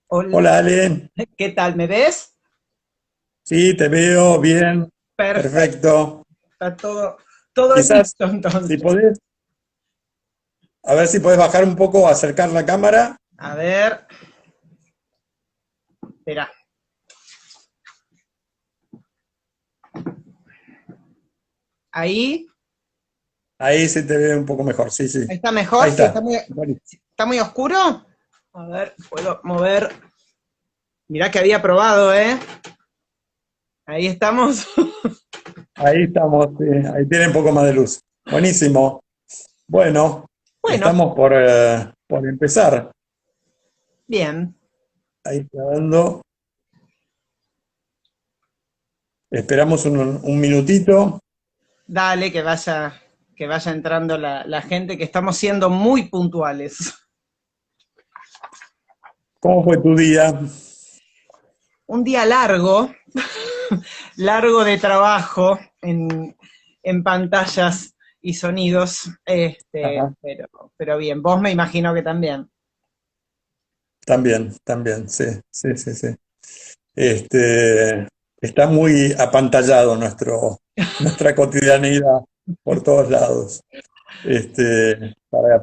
Hola, Hola Ale, ¿qué tal? ¿Me ves? sí, te veo bien, Perfecto, perfecto. está todo Quizás, listo si entonces. podés, a ver si podés bajar un poco, acercar la cámara. A ver, espera, ahí, Ahí se te ve un poco mejor, sí, sí. ¿está Ahí mejor? Sí, está. Bueno, está muy oscuro. A ver, puedo mover. Mirá que había probado, ¿eh? Ahí estamos. ahí estamos, sí, ahí tiene un poco más de luz. Buenísimo. Bueno, Bueno, estamos por empezar. bien. Ahí está dando. Esperamos un minutito. Dale, que vaya entrando la gente, que estamos siendo muy puntuales. ¿Cómo fue tu día? Un día largo, largo de trabajo en pantallas y sonidos, Ajá. pero bien, vos me imagino que también. También, también, sí, sí, sí, sí. Este, está muy apantallado nuestra cotidianidad por todos lados,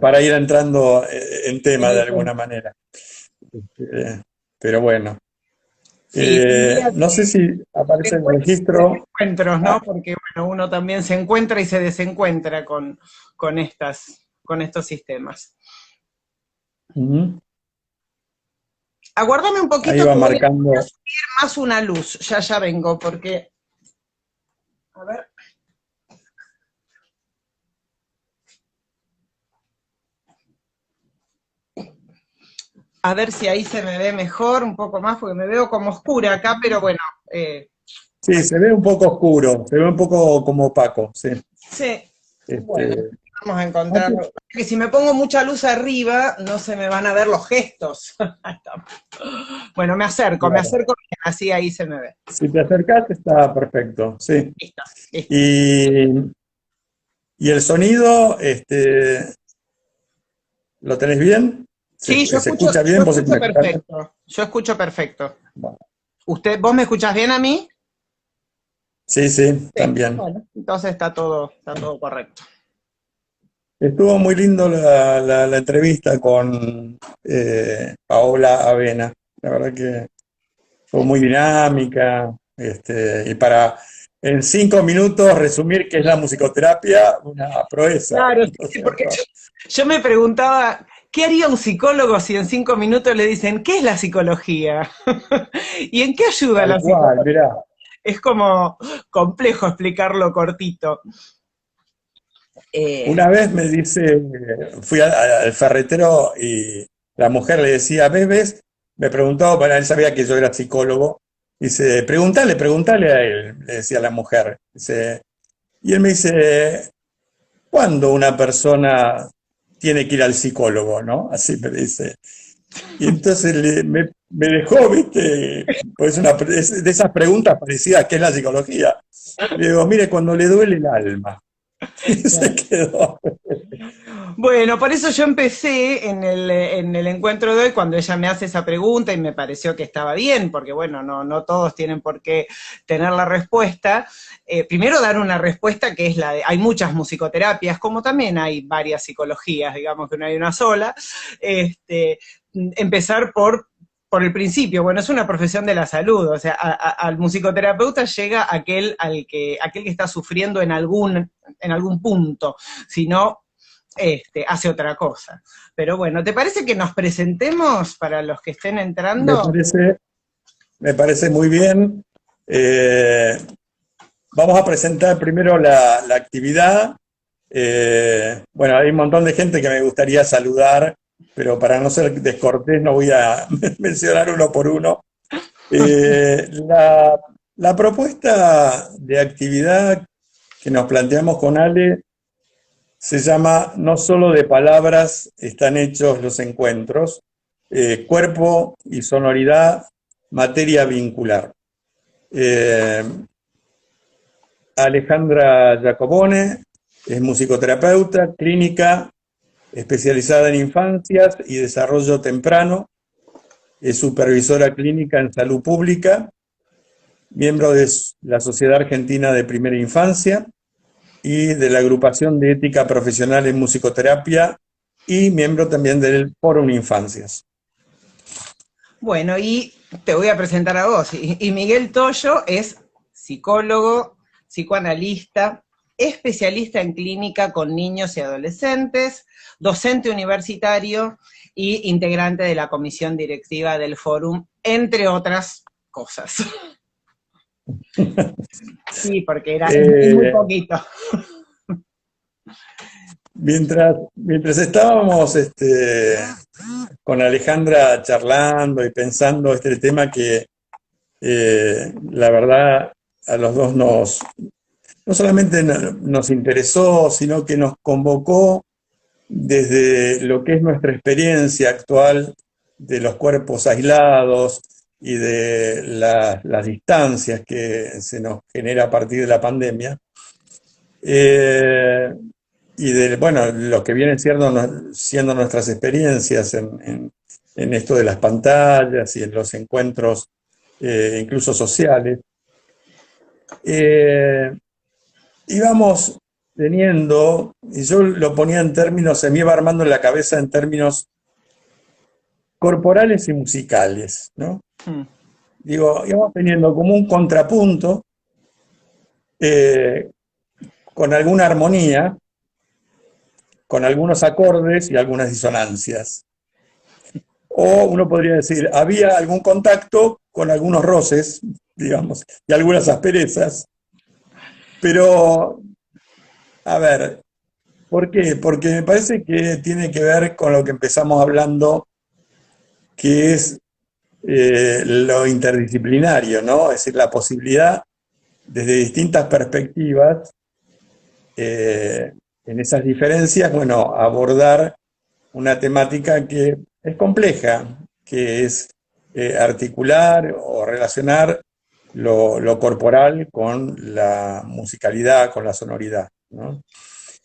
para ir entrando en tema de alguna manera. Este, pero bueno, Sí, un día no sé si de aparece el encuentros y registro. desencuentros, ¿no? Ah, Porque bueno, uno también se encuentra y se desencuentra con estos sistemas. ujú. Aguárdame un Ahí poquito va que voy a marcando. subir más una luz. Ya vengo, porque, a ver, a ver si ahí se me ve mejor, un poco más, porque me veo como oscura acá, pero bueno, eh, Sí, se ve un poco oscuro, se ve un poco como opaco, sí. sí, bueno, Este, vamos a antes, encontrarlo. Que si me pongo mucha luz arriba, no se me van a ver los gestos. Ahí está. Bueno, me claro, acerco bien, así ahí se me ve. si te acercas está perfecto, sí. Listo, listo. Y, y el sonido, ¿lo tenés bien? Sí, Se escucha yo bien? ¿Vos escucho me escuchás bien? perfecto. Yo escucho perfecto. Bueno, ¿Vos me escuchás bien a mí? sí, sí, Sí. también. Bueno, entonces está todo correcto. Estuvo muy lindo la entrevista con Paola Avena. La verdad que fue muy dinámica. Y para en 5 minutos resumir qué es la musicoterapia, una proeza, Claro, ¿no es sí, porque cierto? yo me preguntaba, ¿qué haría un psicólogo si en 5 minutos le dicen, ¿qué es la psicología? ¿Y en qué ayuda Tal la cual, psicología? mirá. Es como complejo explicarlo cortito. Una Eh, vez me dice, fui al ferretero y la mujer le decía, ¿ves? Me preguntó, para él sabía que yo era psicólogo. Dice, pregúntale a él, le decía la mujer. Dice, y él me dice, ¿cuándo una persona tiene que ir al psicólogo, no? Así me dice. Y entonces me dejó, ¿viste? Pues es de esas preguntas parecidas, ¿qué es la psicología? Le digo, mire, cuando le duele el alma. Y se quedó. Bueno, por eso yo empecé en el encuentro de hoy cuando ella me hace esa pregunta y me pareció que estaba bien, porque bueno, no todos tienen por qué tener la respuesta. Primero dar una respuesta que es la de, hay muchas musicoterapias, como también hay varias psicologías, digamos que no hay una sola. Este, empezar por el principio, bueno, es una profesión de la salud, o sea, al musicoterapeuta llega aquel que está sufriendo en algún punto, si no, hace otra cosa. Pero bueno, ¿te parece que nos presentemos para los que estén Me entrando? parece, me parece muy bien. Eh, Vamos a presentar primero la actividad. Bueno, hay un montón de gente que me gustaría saludar, pero para no ser descortés no voy a mencionar uno por uno. La propuesta de actividad que nos planteamos con Ale se llama No solo de palabras están hechos los encuentros, cuerpo y sonoridad, materia vincular. Eh, Alejandra Giacobone es musicoterapeuta clínica especializada en infancias y desarrollo temprano. es supervisora clínica en salud pública, miembro de la Sociedad Argentina de Primera Infancia y de la Agrupación de Ética Profesional en Musicoterapia y miembro también del Fórum Infancias. Bueno, y te voy a presentar a vos. Y Miguel Toyo es psicólogo, psicoanalista, especialista en clínica con niños y adolescentes, docente universitario y integrante de la comisión directiva del Fórum, entre otras cosas. Sí, porque era muy poquito. Mientras estábamos con Alejandra charlando y pensando este tema que la verdad a los dos no solamente nos interesó, sino que nos convocó desde lo que es nuestra experiencia actual de los cuerpos aislados y de las distancias que se nos genera a partir de la pandemia. Y de, bueno, lo que vienen siendo nuestras experiencias en esto de las pantallas y en los encuentros incluso sociales. Íbamos teniendo, y yo lo ponía en términos, se me iba armando en la cabeza en términos corporales y musicales, ¿no? Digo, íbamos teniendo como un contrapunto con alguna armonía, con algunos acordes y algunas disonancias. O uno podría decir, había algún contacto con algunos roces, digamos, y algunas asperezas. Pero, a ver, ¿por qué? Porque me parece que tiene que ver con lo que empezamos hablando, que es lo interdisciplinario, ¿no? Es decir, la posibilidad, desde distintas perspectivas, en esas diferencias, bueno, abordar una temática que es compleja, que es articular o relacionar lo corporal con la musicalidad, con la sonoridad, ¿no?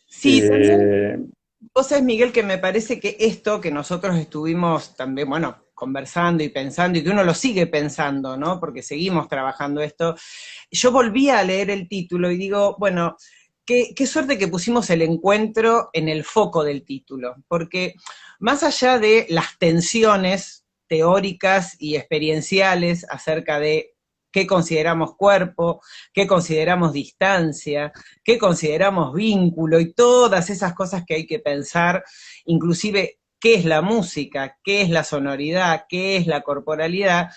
Sí, también, vos sabés, Miguel, que me parece que esto que nosotros estuvimos también, bueno, conversando y pensando, y que uno lo sigue pensando, ¿no? Porque seguimos trabajando esto, yo volví a leer el título y digo, bueno, qué suerte que pusimos el encuentro en el foco del título, porque más allá de las tensiones teóricas y experienciales acerca de qué consideramos cuerpo, qué consideramos distancia, qué consideramos vínculo y todas esas cosas que hay que pensar, inclusive qué es la música, qué es la sonoridad, qué es la corporalidad,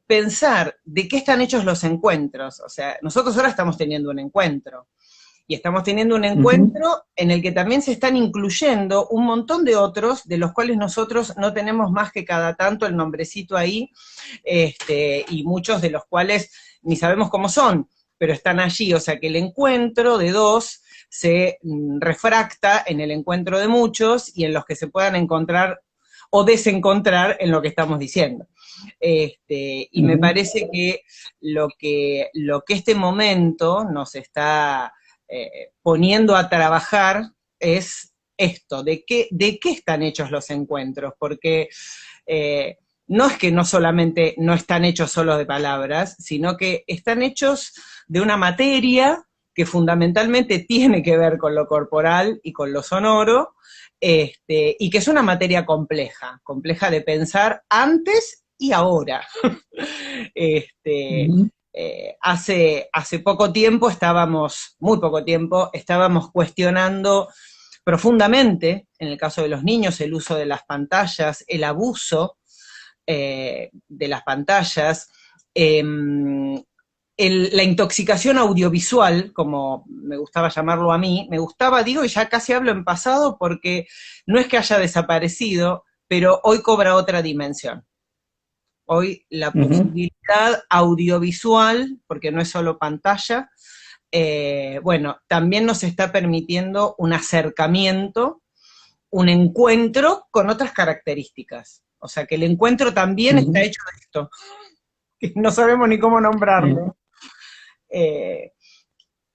pensar de qué están hechos los encuentros. O sea, nosotros ahora estamos teniendo un encuentro, y estamos teniendo un encuentro en el que también se están incluyendo un montón de otros, de los cuales nosotros no tenemos más que cada tanto el nombrecito ahí, y muchos de los cuales ni sabemos cómo son, pero están allí. O sea que el encuentro de dos se refracta en el encuentro de muchos, y en los que se puedan encontrar o desencontrar en lo que estamos diciendo. Y me parece que lo que este momento nos está poniendo a trabajar es esto, de qué están hechos los encuentros, porque no es que no solamente no están hechos solo de palabras, sino que están hechos de una materia que fundamentalmente tiene que ver con lo corporal y con lo sonoro, y que es una materia compleja de pensar antes y ahora. Hace poco tiempo muy poco tiempo, estábamos cuestionando profundamente, en el caso de los niños, el uso de las pantallas, el abuso de las pantallas, la intoxicación audiovisual, como me gustaba llamarlo a mí, digo, y ya casi hablo en pasado, porque no es que haya desaparecido, pero hoy cobra otra dimensión. Hoy la posibilidad audiovisual, porque no es solo pantalla, bueno, también nos está permitiendo un acercamiento, un encuentro con otras características. O sea que el encuentro también está hecho de esto, que no sabemos ni cómo nombrarlo.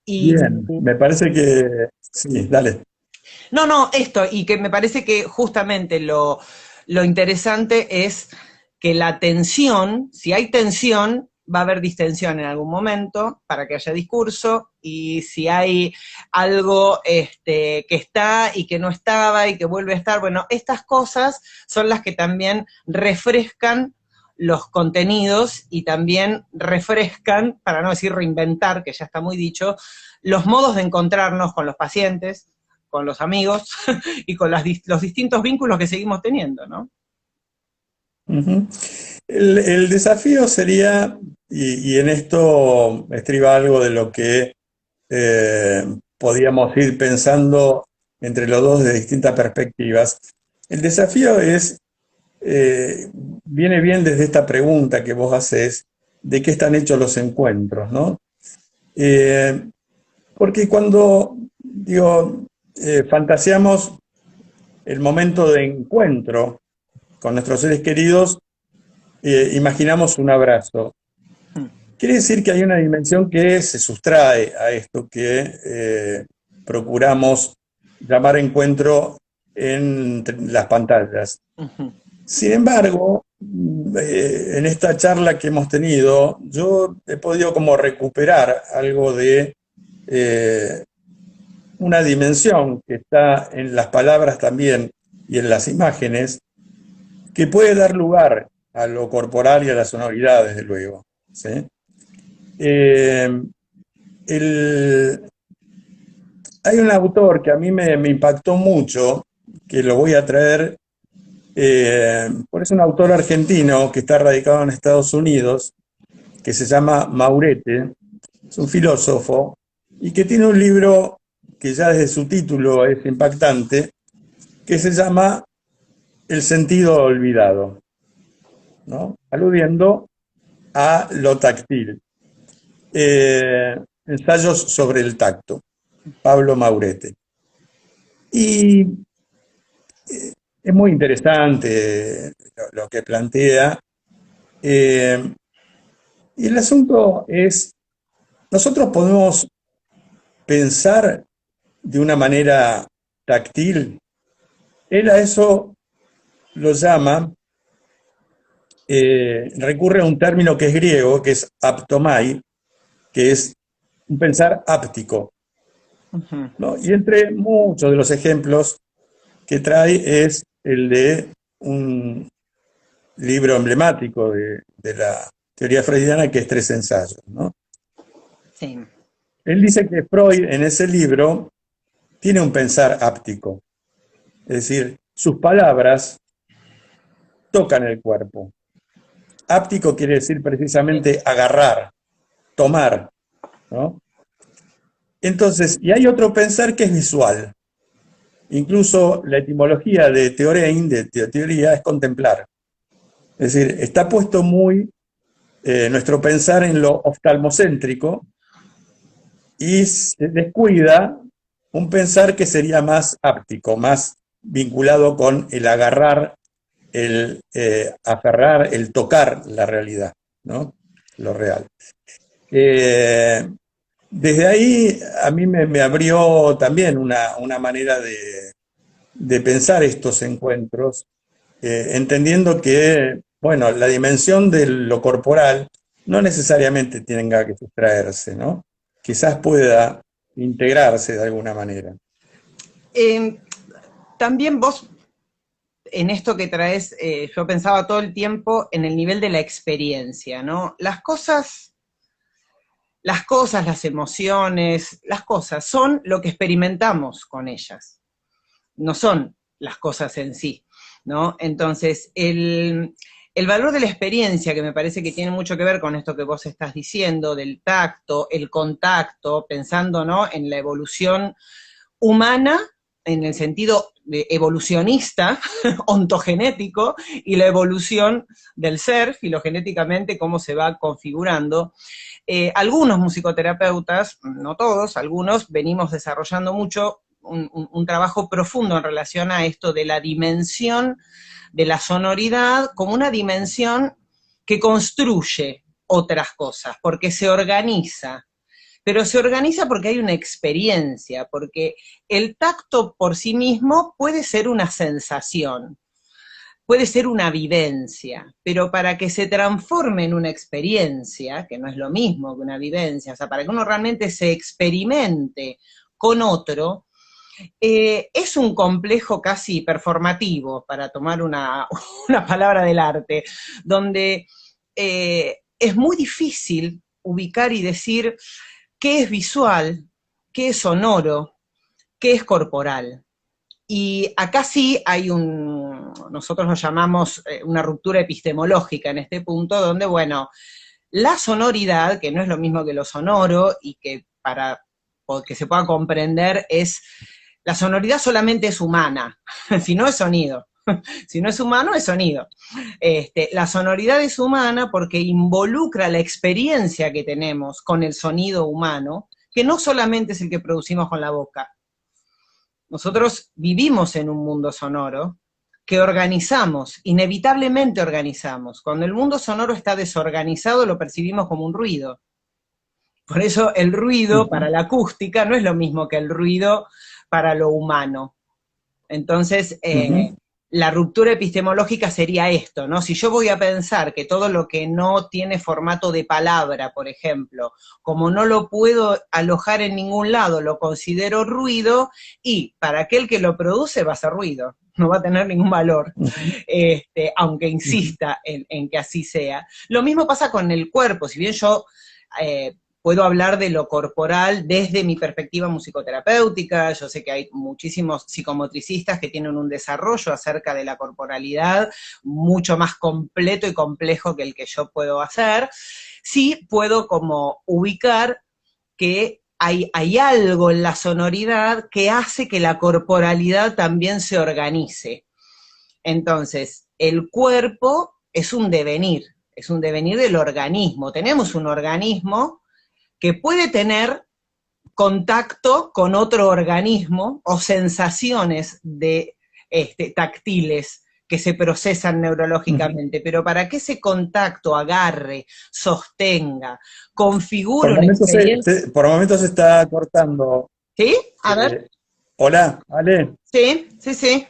Bien, me parece que... Sí, dale. No, esto, y que me parece que justamente lo interesante es que la tensión, si hay tensión, va a haber distensión en algún momento para que haya discurso, y si hay algo que está y que no estaba y que vuelve a estar, bueno, estas cosas son las que también refrescan los contenidos y también refrescan, para no decir reinventar, que ya está muy dicho, los modos de encontrarnos con los pacientes, con los amigos y con los distintos vínculos que seguimos teniendo, ¿no? Ujú. El desafío sería, y en esto estriba algo de lo que podíamos ir pensando entre los dos de distintas perspectivas. El desafío es, eh, viene bien desde esta pregunta que vos haces, de qué están hechos los encuentros, ¿no? Eh, Porque cuando, digo, fantaseamos el momento de encuentro con nuestros seres queridos, imaginamos un abrazo. Quiere decir que hay una dimensión que se sustrae a esto que procuramos llamar encuentro en las pantallas. Ujú. Sin embargo, en esta charla que hemos tenido, yo he podido como recuperar algo de eh, una dimensión que está en las palabras también y en las imágenes, que puede dar lugar a lo corporal y a la sonoridad, desde luego. ¿Sí? Eh, el- Hay un autor que a mí me impactó mucho, que lo voy a traer, porque es un autor argentino que está radicado en Estados Unidos, que se llama Maurete, es un filósofo, y que tiene un libro que ya desde su título es impactante, que se llama El sentido olvidado, ¿no? Aludiendo a lo táctil. Ensayos sobre el tacto, Pablo Maurete. Y es muy interesante lo que plantea. Eh, y el asunto es, nosotros podemos pensar de una manera táctil. Él a eso lo llama, recurre a un término que es griego, que es aptomai, que es un pensar áptico, Ujú. ¿no? Y entre muchos de los ejemplos que trae es el de un libro emblemático de la teoría freudiana, que es Tres ensayos, ¿no? Sí. Él dice que Freud en ese libro tiene un pensar áptico, es decir, sus palabras tocan el cuerpo. Áptico quiere decir precisamente agarrar, tomar, ¿no? Entonces, y hay otro pensar que es visual. Incluso la etimología de teorein, de teoría, es contemplar. Es decir, está puesto muy nuestro pensar en lo oftalmocéntrico, y se descuida un pensar que sería más áptico, más vinculado con el agarrar, el aferrar, el tocar la realidad, ¿no? Lo real. Eh, Desde ahí a mí me abrió también una manera de pensar estos encuentros, entendiendo que, bueno, la dimensión de lo corporal no necesariamente tenga que sustraerse, ¿no? Quizás pueda integrarse de alguna manera. Eh, También vos, en esto que traes, yo pensaba todo el tiempo en el nivel de la experiencia, ¿no? Las emociones, las cosas son lo que experimentamos con ellas, no son las cosas en sí, ¿no? Entonces, el valor de la experiencia, que me parece que tiene mucho que ver con esto que vos estás diciendo, del tacto, el contacto, pensando, ¿no?, en la evolución humana, en el sentido de evolucionista, ontogenético, y la evolución del ser, filogenéticamente, cómo se va configurando. Algunos musicoterapeutas, no todos, algunos, venimos desarrollando mucho un trabajo profundo en relación a esto de la dimensión de la sonoridad como una dimensión que construye otras cosas, porque se organiza, pero se organiza porque hay una experiencia, porque el tacto por sí mismo puede ser una sensación, puede ser una vivencia, pero para que se transforme en una experiencia, que no es lo mismo que una vivencia, o sea, para que uno realmente se experimente con otro, es un complejo casi performativo, para tomar una palabra del arte, donde es muy difícil ubicar y decir qué es visual, qué es sonoro, qué es corporal. Y acá sí hay nosotros lo llamamos una ruptura epistemológica en este punto, donde, bueno, la sonoridad, que no es lo mismo que lo sonoro, y que para que se pueda comprender la sonoridad solamente es humana, si no es sonido. Si no es humano, es sonido. La sonoridad es humana porque involucra la experiencia que tenemos con el sonido humano, que no solamente es el que producimos con la boca. Nosotros vivimos en un mundo sonoro que organizamos, inevitablemente organizamos. Cuando el mundo sonoro está desorganizado, lo percibimos como un ruido. Por eso el ruido para la acústica no es lo mismo que el ruido para lo humano. Entonces, la ruptura epistemológica sería esto, ¿no? Si yo voy a pensar que todo lo que no tiene formato de palabra, por ejemplo, como no lo puedo alojar en ningún lado, lo considero ruido, y para aquel que lo produce va a ser ruido, no va a tener ningún valor, aunque insista en que así sea. Lo mismo pasa con el cuerpo, si bien yo puedo hablar de lo corporal desde mi perspectiva musicoterapéutica. Yo sé que hay muchísimos psicomotricistas que tienen un desarrollo acerca de la corporalidad mucho más completo y complejo que el que yo puedo hacer. Sí puedo como ubicar que hay algo en la sonoridad que hace que la corporalidad también se organice. Entonces, el cuerpo es un devenir del organismo. Tenemos un organismo que puede tener contacto con otro organismo o sensaciones táctiles que se procesan neurológicamente, pero para que ese contacto agarre, sostenga, configure una experiencia. Por momentos se está cortando. ¿Sí? A ver. Hola, Ale. Sí, sí, sí.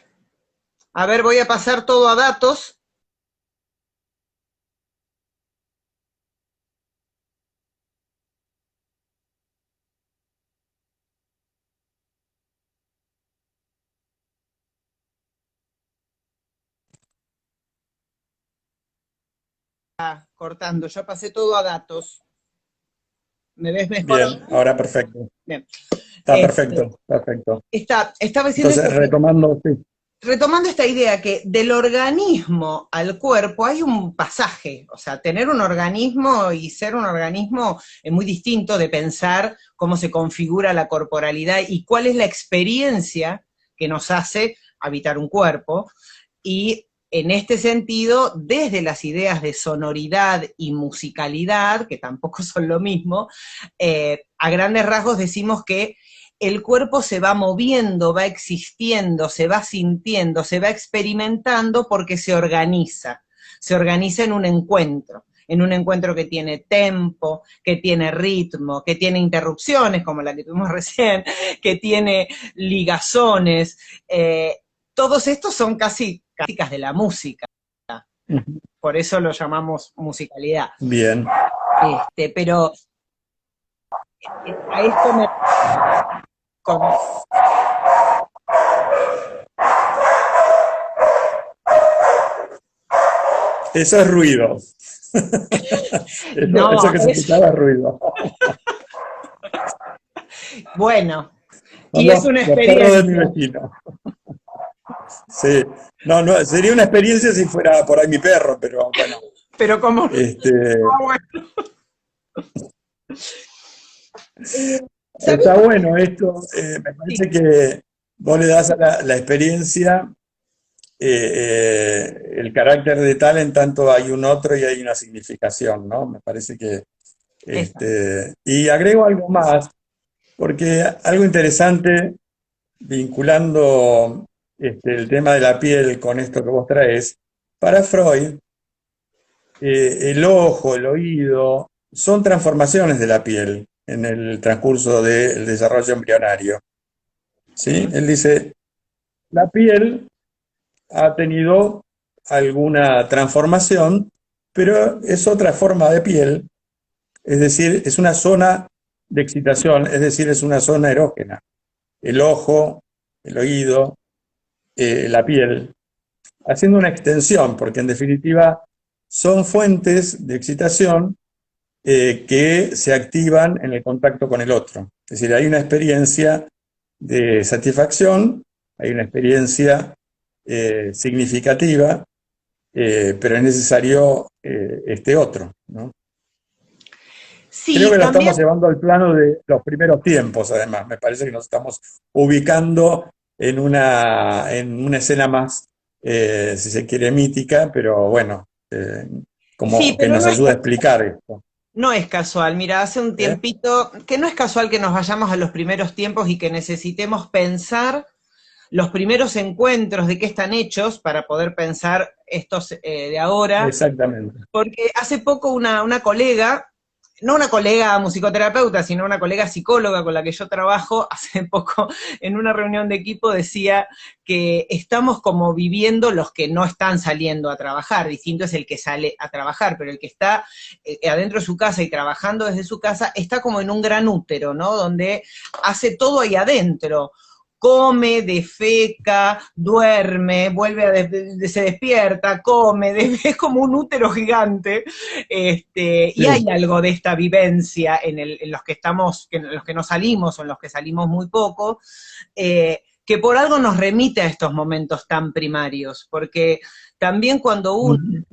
A ver, voy a pasar todo a datos. Cortando, ya pasé todo a datos. ¿Me ves mejor? Bien, ahora perfecto. Bien. Está perfecto, perfecto. Estaba diciendo Entonces, retomando, sí. Retomando esta idea que del organismo al cuerpo hay un pasaje, o sea, tener un organismo y ser un organismo es muy distinto de pensar cómo se configura la corporalidad y cuál es la experiencia que nos hace habitar un cuerpo. Y en este sentido, desde las ideas de sonoridad y musicalidad, que tampoco son lo mismo, a grandes rasgos decimos que el cuerpo se va moviendo, va existiendo, se va sintiendo, se va experimentando porque se organiza en un encuentro que tiene tempo, que tiene ritmo, que tiene interrupciones como la que tuvimos recién, que tiene ligazones. Todos estos son casi características de la música, por eso lo llamamos musicalidad. Bien. Pero a esto me... Eso es ruido. Eso que se escuchaba es ruido. Bueno, y es una experiencia. Los perros de mi vecino. Sí, no, sería una experiencia si fuera por ahí mi perro, pero bueno. Pero como... Está bueno esto, me parece que vos le das a la experiencia el carácter de tal en tanto hay un otro y hay una significación, ¿no? Me parece que... y agrego algo más, porque algo interesante, vinculando el tema de la piel con esto que vos traes, para Freud, el ojo, el oído, son transformaciones de la piel en el transcurso del desarrollo embrionario. ¿Sí? Él dice, la piel ha tenido alguna transformación, pero es otra forma de piel, es decir, es una zona de excitación, es decir, es una zona erógena. El ojo, el oído, la piel, haciendo una extensión, porque en definitiva son fuentes de excitación que se activan en el contacto con el otro. Es decir, hay una experiencia de satisfacción, hay una experiencia significativa, pero es necesario este otro, ¿no? Creo Sí, que lo también. estamos llevando al plano de los primeros tiempos, además. Me parece que nos estamos ubicando en una escena más, si se quiere, mítica, pero bueno, Sí, como que pero nos no es ayuda a casual. explicar esto. No es casual. Mira, hace un ¿Eh? tiempito que no es casual que nos vayamos a los primeros tiempos y que necesitemos pensar los primeros encuentros de qué están hechos para poder pensar estos de ahora. Exactamente. Porque hace poco una colega, no una colega musicoterapeuta, sino una colega psicóloga con la que yo trabajo, hace poco en una reunión de equipo decía que estamos como viviendo los que no están saliendo a trabajar. Distinto es el que sale a trabajar, pero el que está adentro de su casa y trabajando desde su casa está como en un gran útero, ¿no? Donde hace todo ahí adentro, come, defeca, duerme, se despierta, come, es como un útero gigante, y hay Sí. algo de esta vivencia en los que estamos, en los que no salimos o en los que salimos muy poco, que por algo nos remite a estos momentos tan primarios, porque también cuando uno Ujú.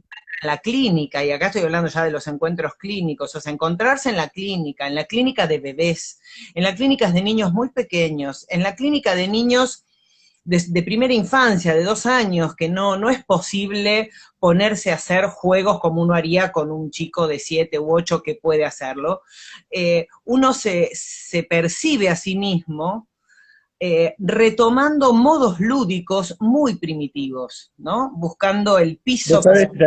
la clínica, y acá estoy hablando ya de los encuentros clínicos, o sea, encontrarse en la clínica de bebés, en las clínicas de niños muy pequeños, en la clínica de niños de primera infancia, de 2 años, que no es posible ponerse a hacer juegos como uno haría con un chico de 7 u 8 que puede hacerlo. Uno se percibe a sí mismo retomando modos lúdicos muy primitivos, ¿no? Buscando el Vos piso. sabés, te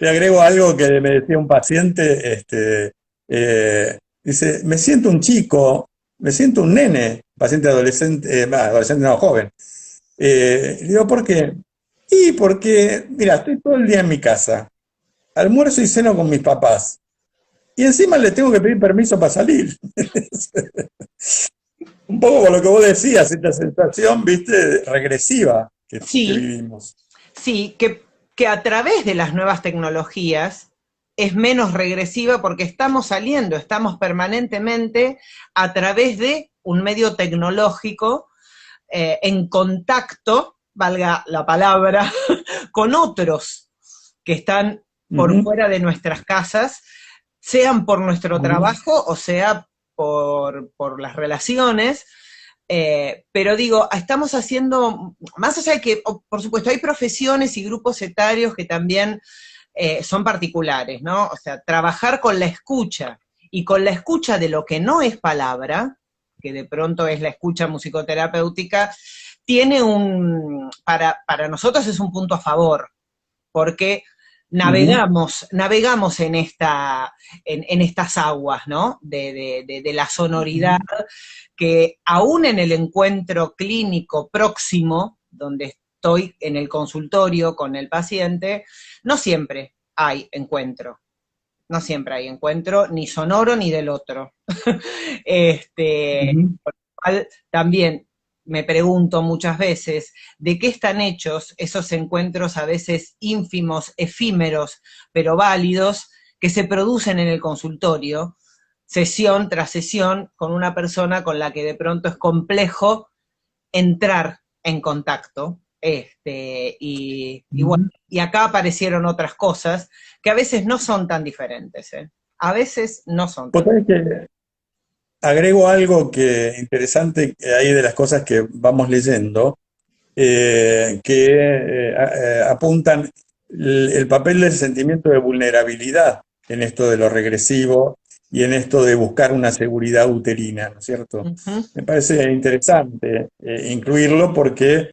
agrego algo que me decía un paciente, dice, me siento un chico, me siento un nene, paciente adolescente, adolescente no, joven. Le digo, ¿por qué? Y porque, mira, estoy todo el día en mi casa, almuerzo y ceno con mis papás, y encima le tengo que pedir permiso para salir. Un poco con lo que vos decías, esta sensación, viste, regresiva que Sí, vivimos. sí, que a través de las nuevas tecnologías es menos regresiva porque estamos saliendo, estamos permanentemente a través de un medio tecnológico en contacto, valga la palabra, con otros que están por Ujú, fuera de nuestras casas, sean por nuestro ujú. trabajo o sea por las relaciones. Pero digo, estamos haciendo, más allá de que, por supuesto, hay profesiones y grupos etarios que también son particulares, ¿no? O sea, trabajar con la escucha y con la escucha de lo que no es palabra, que de pronto es la escucha musicoterapéutica, tiene para nosotros es un punto a favor, porque Ujú, navegamos en estas aguas, ¿no? De la sonoridad, ujú. que aún en el encuentro clínico próximo, donde estoy en el consultorio con el paciente, no siempre hay encuentro. No siempre hay encuentro, ni sonoro ni del otro. Ujú. Por lo cual también me pregunto muchas veces de qué están hechos esos encuentros a veces ínfimos, efímeros, pero válidos, que se producen en el consultorio, sesión tras sesión, con una persona con la que de pronto es complejo entrar en contacto. Y bueno, Ujú. y acá aparecieron otras cosas que a veces no son tan diferentes, ¿eh? A veces no son Vos tan. sabés que agrego algo que interesante ahí de las cosas que vamos leyendo, apuntan el papel del sentimiento de vulnerabilidad en esto de lo regresivo y en esto de buscar una seguridad uterina, ¿no es cierto? Uh-huh. Me parece interesante incluirlo porque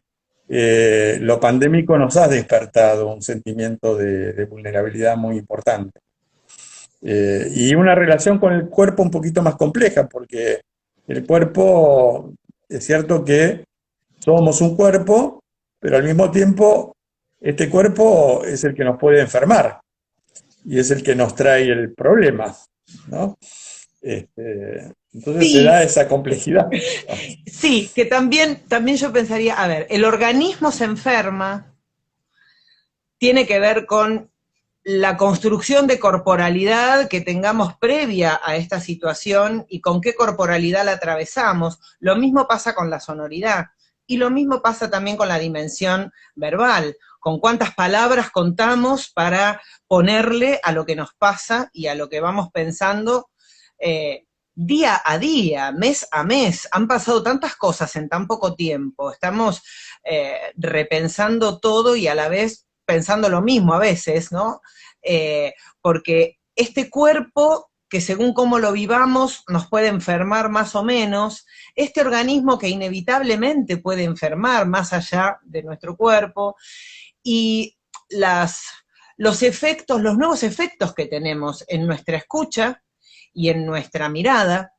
lo pandémico nos ha despertado un sentimiento de vulnerabilidad muy importante. Y una relación con el cuerpo un poquito más compleja, porque el cuerpo, es cierto que somos un cuerpo, pero al mismo tiempo este cuerpo es el que nos puede enfermar y es el que nos trae el problema, ¿no? Entonces se Sí, da esa complejidad. sí, que también yo pensaría, a ver, el organismo se enferma, tiene que ver con la construcción de corporalidad que tengamos previa a esta situación y con qué corporalidad la atravesamos. Lo mismo pasa con la sonoridad y lo mismo pasa también con la dimensión verbal, con cuántas palabras contamos para ponerle a lo que nos pasa y a lo que vamos pensando día a día, mes a mes. Han pasado tantas cosas en tan poco tiempo, estamos repensando todo y a la vez pensando lo mismo a veces, ¿no? Porque este cuerpo, que según cómo lo vivamos, nos puede enfermar más o menos, este organismo que inevitablemente puede enfermar más allá de nuestro cuerpo, y las, los efectos, los nuevos efectos que tenemos en nuestra escucha y en nuestra mirada,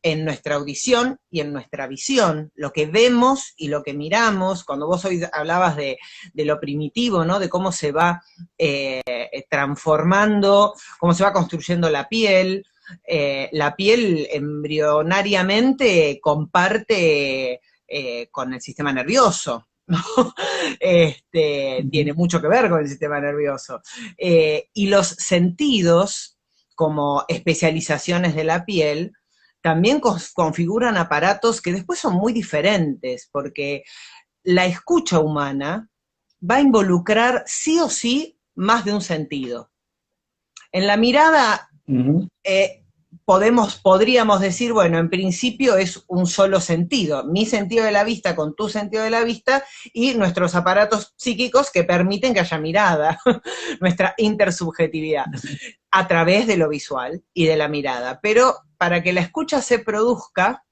en nuestra audición y en nuestra visión, lo que vemos y lo que miramos. Cuando vos hoy hablabas de lo primitivo, ¿no? De cómo se va transformando, cómo se va construyendo la piel embrionariamente comparte con el sistema nervioso, ¿no? Tiene mucho que ver con el sistema nervioso. Y los sentidos, como especializaciones de la piel, también configuran aparatos que después son muy diferentes, porque la escucha humana va a involucrar sí o sí más de un sentido. En la mirada podríamos decir, bueno, en principio es un solo sentido, mi sentido de la vista con tu sentido de la vista y nuestros aparatos psíquicos que permiten que haya mirada, nuestra intersubjetividad, a través de lo visual y de la mirada. Pero para que la escucha se produzca,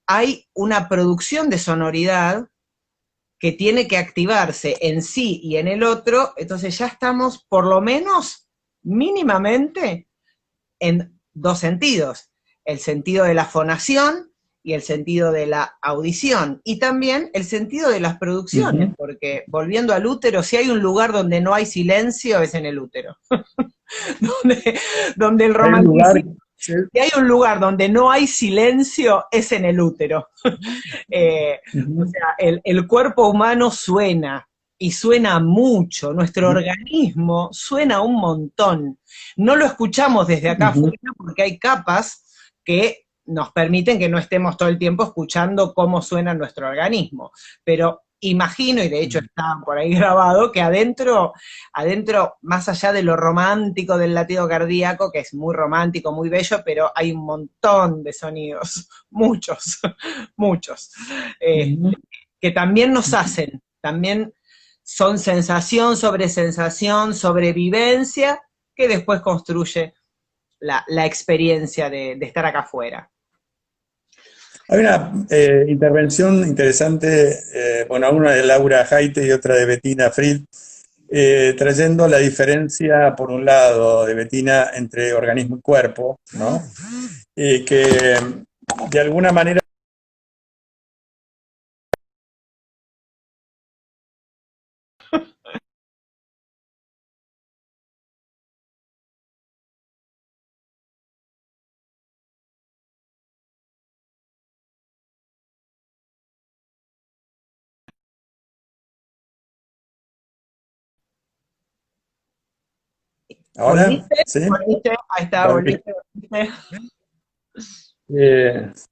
hay una producción de sonoridad que tiene que activarse en sí y en el otro, entonces ya estamos por lo menos mínimamente en dos sentidos, el sentido de la fonación y el sentido de la audición, y también el sentido de las producciones, porque volviendo al útero, si hay un lugar donde no hay silencio, es en el útero, donde el Hay un lugar, romanticismo, si hay un lugar donde no hay silencio, es en el útero. O sea, el cuerpo humano suena, y suena mucho, nuestro organismo suena un montón. No lo escuchamos desde acá afuera porque hay capas que nos permiten que no estemos todo el tiempo escuchando cómo suena nuestro organismo, pero imagino, y de hecho está por ahí grabado, que adentro, más allá de lo romántico del latido cardíaco, que es muy romántico, muy bello, pero hay un montón de sonidos, muchos, muchos, que también nos hacen, también son sensación sobre vivencia, que después construye la experiencia de estar acá afuera. Hay una intervención interesante, bueno, una de Laura Haite y otra de Bettina Fried, trayendo la diferencia, por un lado, de Bettina entre organismo y cuerpo, ¿no? Que de alguna manera ahora, ¿Volviste? ¿sí? ¿Volviste? Ahí está, Volví. volviste, volviste.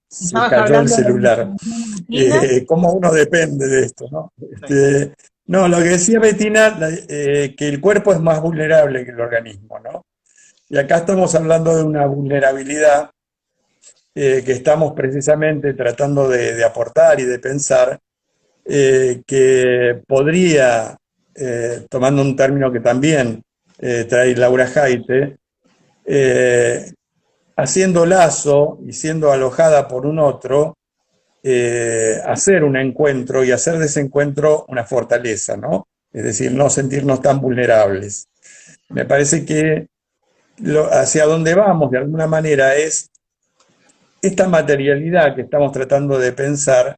Se Estabas cayó el hablando de celular. Argentina. ¿Cómo uno depende de esto, no? Sí. No, lo que decía Bettina, que el cuerpo es más vulnerable que el organismo, ¿no? Y acá estamos hablando de una vulnerabilidad que estamos precisamente tratando de aportar y de pensar, que podría, tomando un término que también trae Laura Jaite, eh, haciendo lazo y siendo alojada por un otro, hacer un encuentro y hacer de ese encuentro una fortaleza, ¿no? Es decir, no sentirnos tan vulnerables. Me parece que hacia donde vamos, de alguna manera, es esta materialidad que estamos tratando de pensar.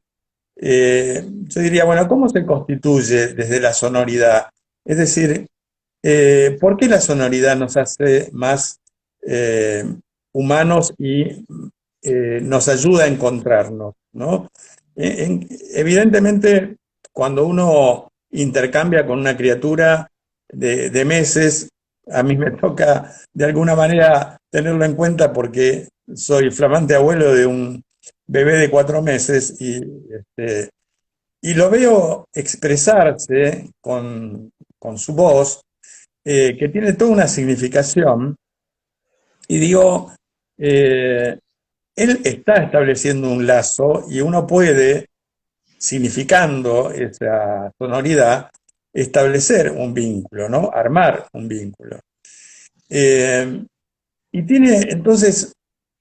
Yo diría, bueno, ¿cómo se constituye desde la sonoridad? Es decir, ¿por qué la sonoridad nos hace más eh, humanos y nos ayuda a encontrarnos, ¿no? Evidentemente, cuando uno intercambia con una criatura de meses, a mí me toca de alguna manera tenerlo en cuenta porque soy flamante abuelo de un bebé de 4 meses y lo veo expresarse con su voz, que tiene toda una significación, y digo, eh, él está estableciendo un lazo y uno puede, significando esa sonoridad, establecer un vínculo, ¿no? Armar un vínculo. Eh, y tiene, entonces,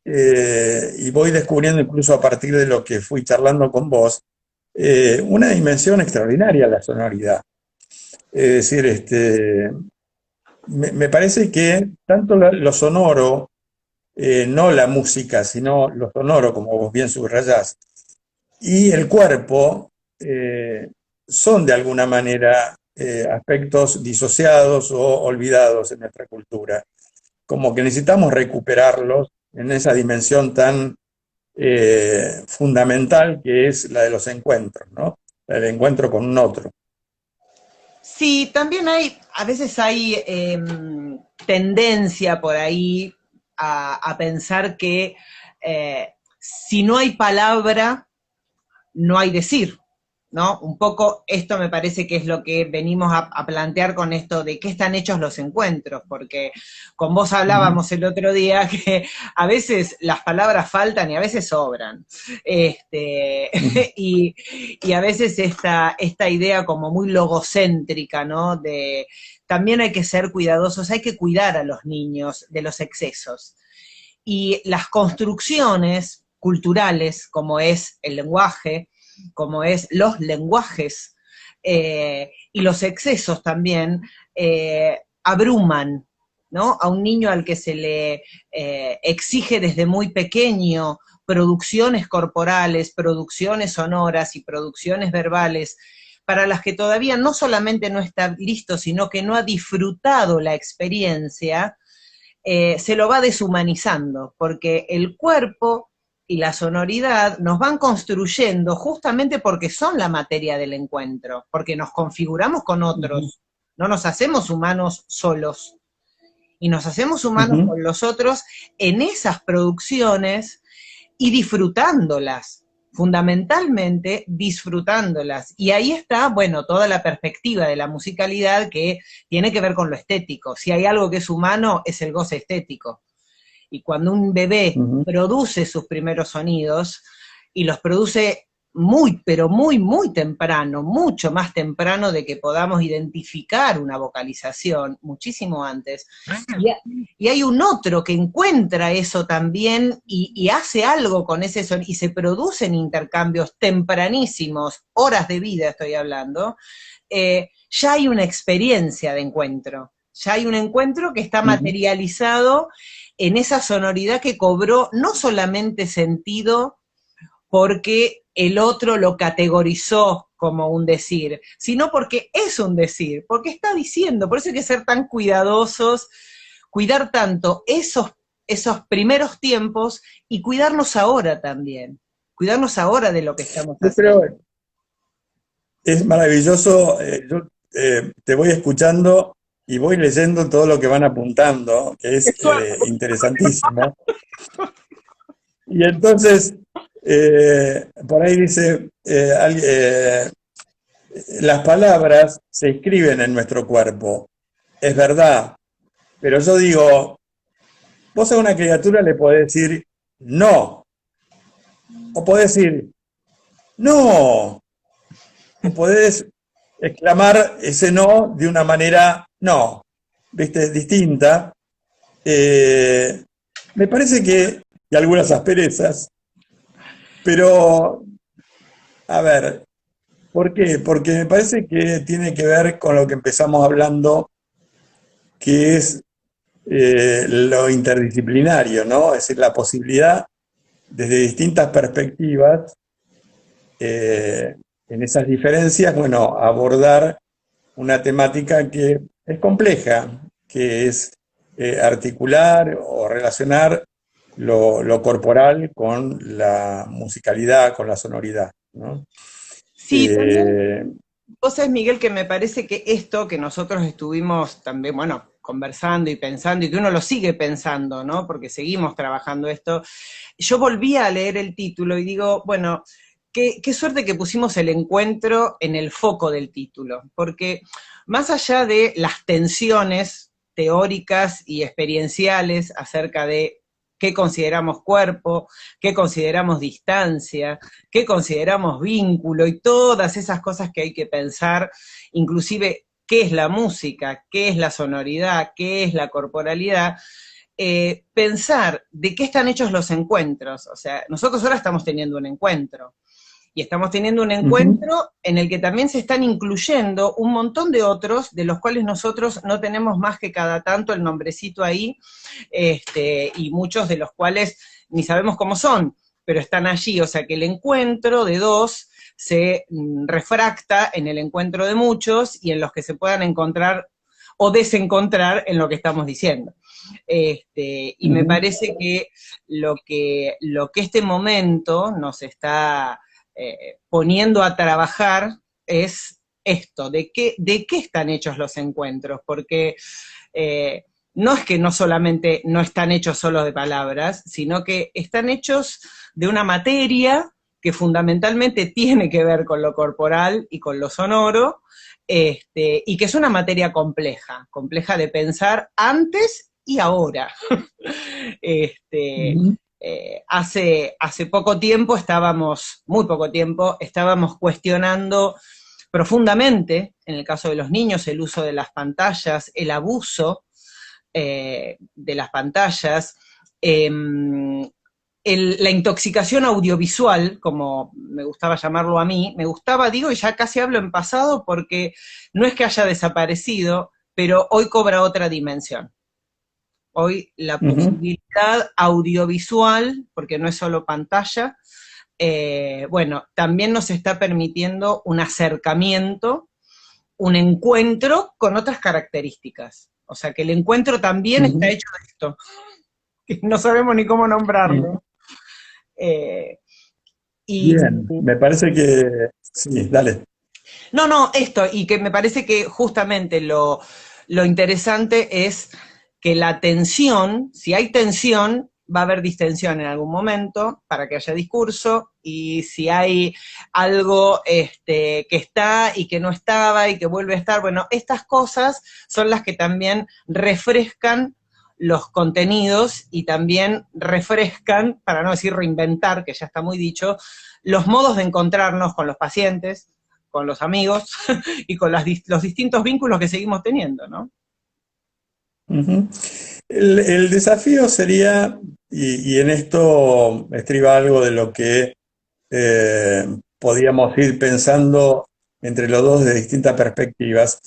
y voy descubriendo incluso a partir de lo que fui charlando con vos, una dimensión extraordinaria la sonoridad. Es decir, me parece que tanto lo sonoro, no la música, sino lo sonoro, como vos bien subrayás, y el cuerpo son de alguna manera aspectos disociados o olvidados en nuestra cultura. Como que necesitamos recuperarlos en esa dimensión tan fundamental que es la de los encuentros, ¿no? La del encuentro con un otro. Sí, también a veces hay tendencia por ahí a pensar que si no hay palabra, no hay decir, ¿no? Un poco esto me parece que es lo que venimos a plantear con esto de qué están hechos los encuentros, porque con vos hablábamos el otro día que a veces las palabras faltan y a veces sobran. Y, y a veces esta idea como muy logocéntrica, ¿no? De también hay que ser cuidadosos, hay que cuidar a los niños de los excesos. Y las construcciones culturales, como es el lenguaje, como es los lenguajes, y los excesos también, abruman, ¿no? A un niño al que se le exige desde muy pequeño producciones corporales, producciones sonoras y producciones verbales, para las que todavía no solamente no está listo, sino que no ha disfrutado la experiencia, se lo va deshumanizando, porque el cuerpo y la sonoridad nos van construyendo justamente porque son la materia del encuentro, porque nos configuramos con otros, no nos hacemos humanos solos, y nos hacemos humanos con los otros en esas producciones y disfrutándolas, fundamentalmente disfrutándolas. Y ahí está, bueno, toda la perspectiva de la musicalidad que tiene que ver con lo estético. Si hay algo que es humano, es el goce estético. Y cuando un bebé produce sus primeros sonidos, y los produce muy, pero muy, muy temprano, mucho más temprano de que podamos identificar una vocalización, muchísimo antes. Y hay un otro que encuentra eso también y hace algo con ese sonido, y se producen intercambios tempranísimos, horas de vida estoy hablando, ya hay una experiencia de encuentro. Ya hay un encuentro que está materializado en esa sonoridad que cobró no solamente sentido porque el otro lo categorizó como un decir, sino porque es un decir, porque está diciendo. Por eso hay que ser tan cuidadosos, cuidar tanto esos primeros tiempos y cuidarnos ahora también, cuidarnos ahora de lo que estamos Yo haciendo. creo, es maravilloso, yo te voy escuchando y voy leyendo todo lo que van apuntando, que es interesantísimo. Y entonces, por ahí dice, las palabras se escriben en nuestro cuerpo. Es verdad, pero yo digo, vos a una criatura le podés decir no, o podés decir no, o podés exclamar ese no de una manera no, ¿viste? Distinta. Eh, Me parece que, y algunas asperezas, pero, a ver, ¿por qué? Porque me parece que tiene que ver con lo que empezamos hablando, que es lo interdisciplinario, ¿no? Es decir, la posibilidad desde distintas perspectivas, en esas diferencias, bueno, abordar una temática que es compleja, que es articular o relacionar lo corporal con la musicalidad, con la sonoridad, ¿no? Sí, también. Eh, Vos sabés, Miguel, que me parece que esto que nosotros estuvimos también, bueno, conversando y pensando, y que uno lo sigue pensando, ¿no? Porque seguimos trabajando esto. Yo volví a leer el título y digo, bueno, qué suerte que pusimos el encuentro en el foco del título, porque más allá de las tensiones teóricas y experienciales acerca de qué consideramos cuerpo, qué consideramos distancia, qué consideramos vínculo y todas esas cosas que hay que pensar, inclusive qué es la música, qué es la sonoridad, qué es la corporalidad, pensar de qué están hechos los encuentros. O sea, nosotros ahora estamos teniendo un encuentro. Y estamos teniendo un ujú, encuentro en el que también se están incluyendo un montón de otros, de los cuales nosotros no tenemos más que cada tanto el nombrecito ahí, y muchos de los cuales ni sabemos cómo son, pero están allí. O sea que el encuentro de dos se refracta en el encuentro de muchos y en los que se puedan encontrar o desencontrar en lo que estamos diciendo. Y me ujú, parece que lo que este momento nos está poniendo a trabajar es esto, de qué están hechos los encuentros, porque no es que no solamente no están hechos solo de palabras, sino que están hechos de una materia que fundamentalmente tiene que ver con lo corporal y con lo sonoro, y que es una materia compleja, compleja de pensar antes y ahora. este, ujú, hace poco tiempo muy poco tiempo, estábamos cuestionando profundamente, en el caso de los niños, el uso de las pantallas, el abuso de las pantallas, eh, la intoxicación audiovisual, como me gustaba llamarlo a mí, me gustaba, digo, y ya casi hablo en pasado porque no es que haya desaparecido, pero hoy cobra otra dimensión. Hoy la ujú. posibilidad audiovisual, porque no es solo pantalla, bueno, también nos está permitiendo un acercamiento, un encuentro con otras características. O sea que el encuentro también está Ujú. hecho de esto, que no sabemos ni cómo Sí, nombrarlo. Eh, y bien, me parece que sí, dale. no, no, esto, y que me parece que justamente lo interesante es que la tensión, si hay tensión, va a haber distensión en algún momento para que haya discurso, y si hay algo que está y que no estaba y que vuelve a estar, bueno, estas cosas son las que también refrescan los contenidos y también refrescan, para no decir reinventar, que ya está muy dicho, los modos de encontrarnos con los pacientes, con los amigos y con los distintos vínculos que seguimos teniendo, ¿no? Ujú. El desafío sería, y en esto estriba algo de lo que podíamos ir pensando entre los dos de distintas perspectivas.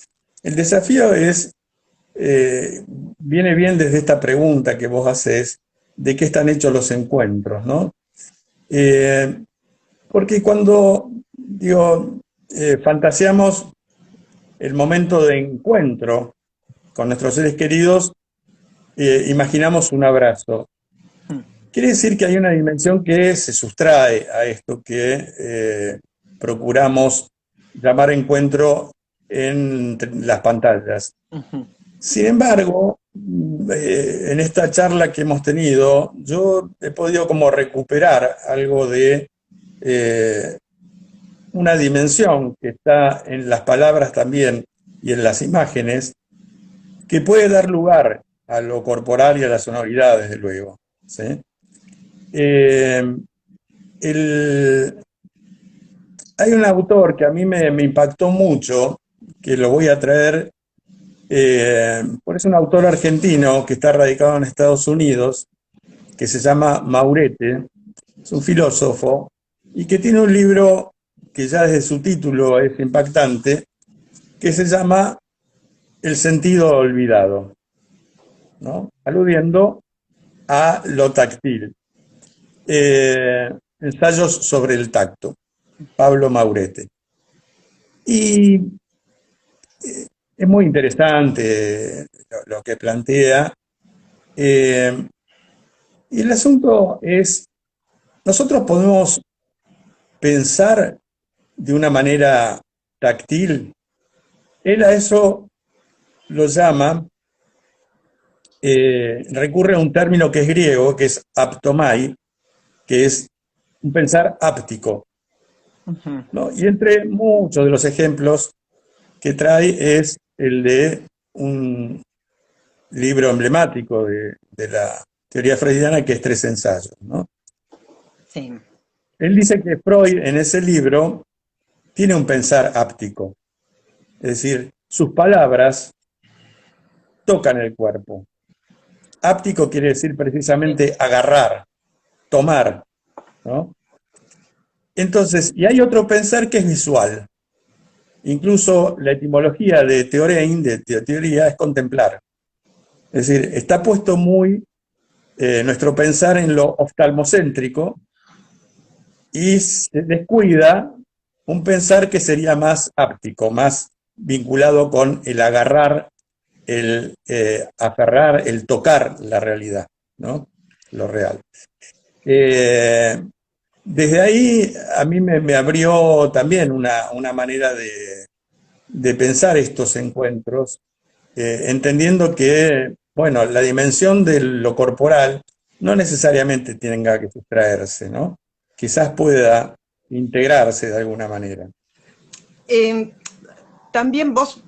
El desafío es, viene bien desde esta pregunta que vos haces, de qué están hechos los encuentros, ¿no? Eh, Porque cuando, digo, fantaseamos el momento de encuentro con nuestros seres queridos, imaginamos un abrazo. Quiere decir que hay una dimensión que se sustrae a esto que procuramos llamar encuentro en las pantallas. Uh-huh. Sin embargo, en esta charla que hemos tenido, yo he podido como recuperar algo de eh, una dimensión que está en las palabras también y en las imágenes, que puede dar lugar a lo corporal y a la sonoridad, desde luego. ¿Sí? Eh, el- Hay un autor que a mí me impactó mucho, que lo voy a traer, porque es un autor argentino que está radicado en Estados Unidos, que se llama Maurete, es un filósofo, y que tiene un libro que ya desde su título es impactante, que se llama El sentido olvidado, ¿no? Aludiendo a lo táctil. Ensayos sobre el tacto, Pablo Maurete. Y es muy interesante lo que plantea. Eh, y el asunto es, nosotros podemos pensar de una manera táctil. Él a eso lo llama, recurre a un término que es griego, que es aptomai, que es un pensar áptico, Ujú. ¿no? Y entre muchos de los ejemplos que trae es el de un libro emblemático de la teoría freudiana, que es Tres ensayos, ¿no? Sí. Él dice que Freud en ese libro tiene un pensar áptico, es decir, sus palabras tocan el cuerpo. Áptico quiere decir precisamente agarrar, tomar, ¿no? Entonces, y hay otro pensar que es visual. Incluso la etimología de teorein, de teoría, es contemplar. Es decir, está puesto muy nuestro pensar en lo oftalmocéntrico y se descuida un pensar que sería más áptico, más vinculado con el agarrar, el aferrar, el tocar la realidad, ¿no? Lo real. Eh, Desde ahí a mí me abrió también una manera de pensar estos encuentros, entendiendo que, bueno, la dimensión de lo corporal no necesariamente tenga que sustraerse, ¿no? Quizás pueda integrarse de alguna manera. Eh, También vos,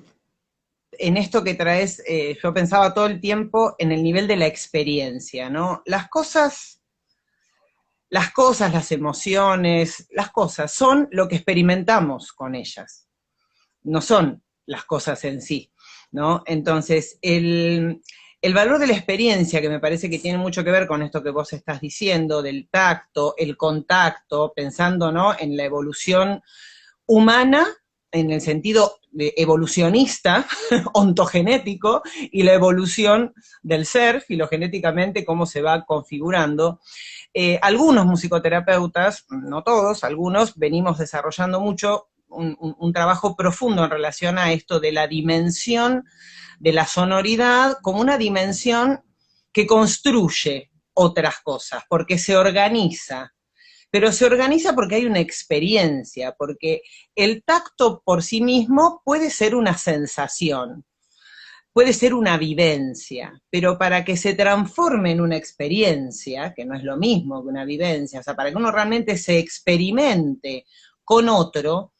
en esto que traes, yo pensaba todo el tiempo en el nivel de la experiencia, ¿no? Las emociones, las cosas son lo que experimentamos con ellas, no son las cosas en sí, ¿no? Entonces, el valor de la experiencia, que me parece que tiene mucho que ver con esto que vos estás diciendo, del tacto, el contacto, pensando, ¿no?, en la evolución humana, en el sentido de evolucionista, ontogenético, y la evolución del ser, filogenéticamente, cómo se va configurando. Algunos musicoterapeutas, no todos, algunos, venimos desarrollando mucho un trabajo profundo en relación a esto de la dimensión de la sonoridad como una dimensión que construye otras cosas, porque se organiza, pero se organiza porque hay una experiencia, porque el tacto por sí mismo puede ser una sensación, puede ser una vivencia, pero para que se transforme en una experiencia, que no es lo mismo que una vivencia, o sea, para que uno realmente se experimente con otro,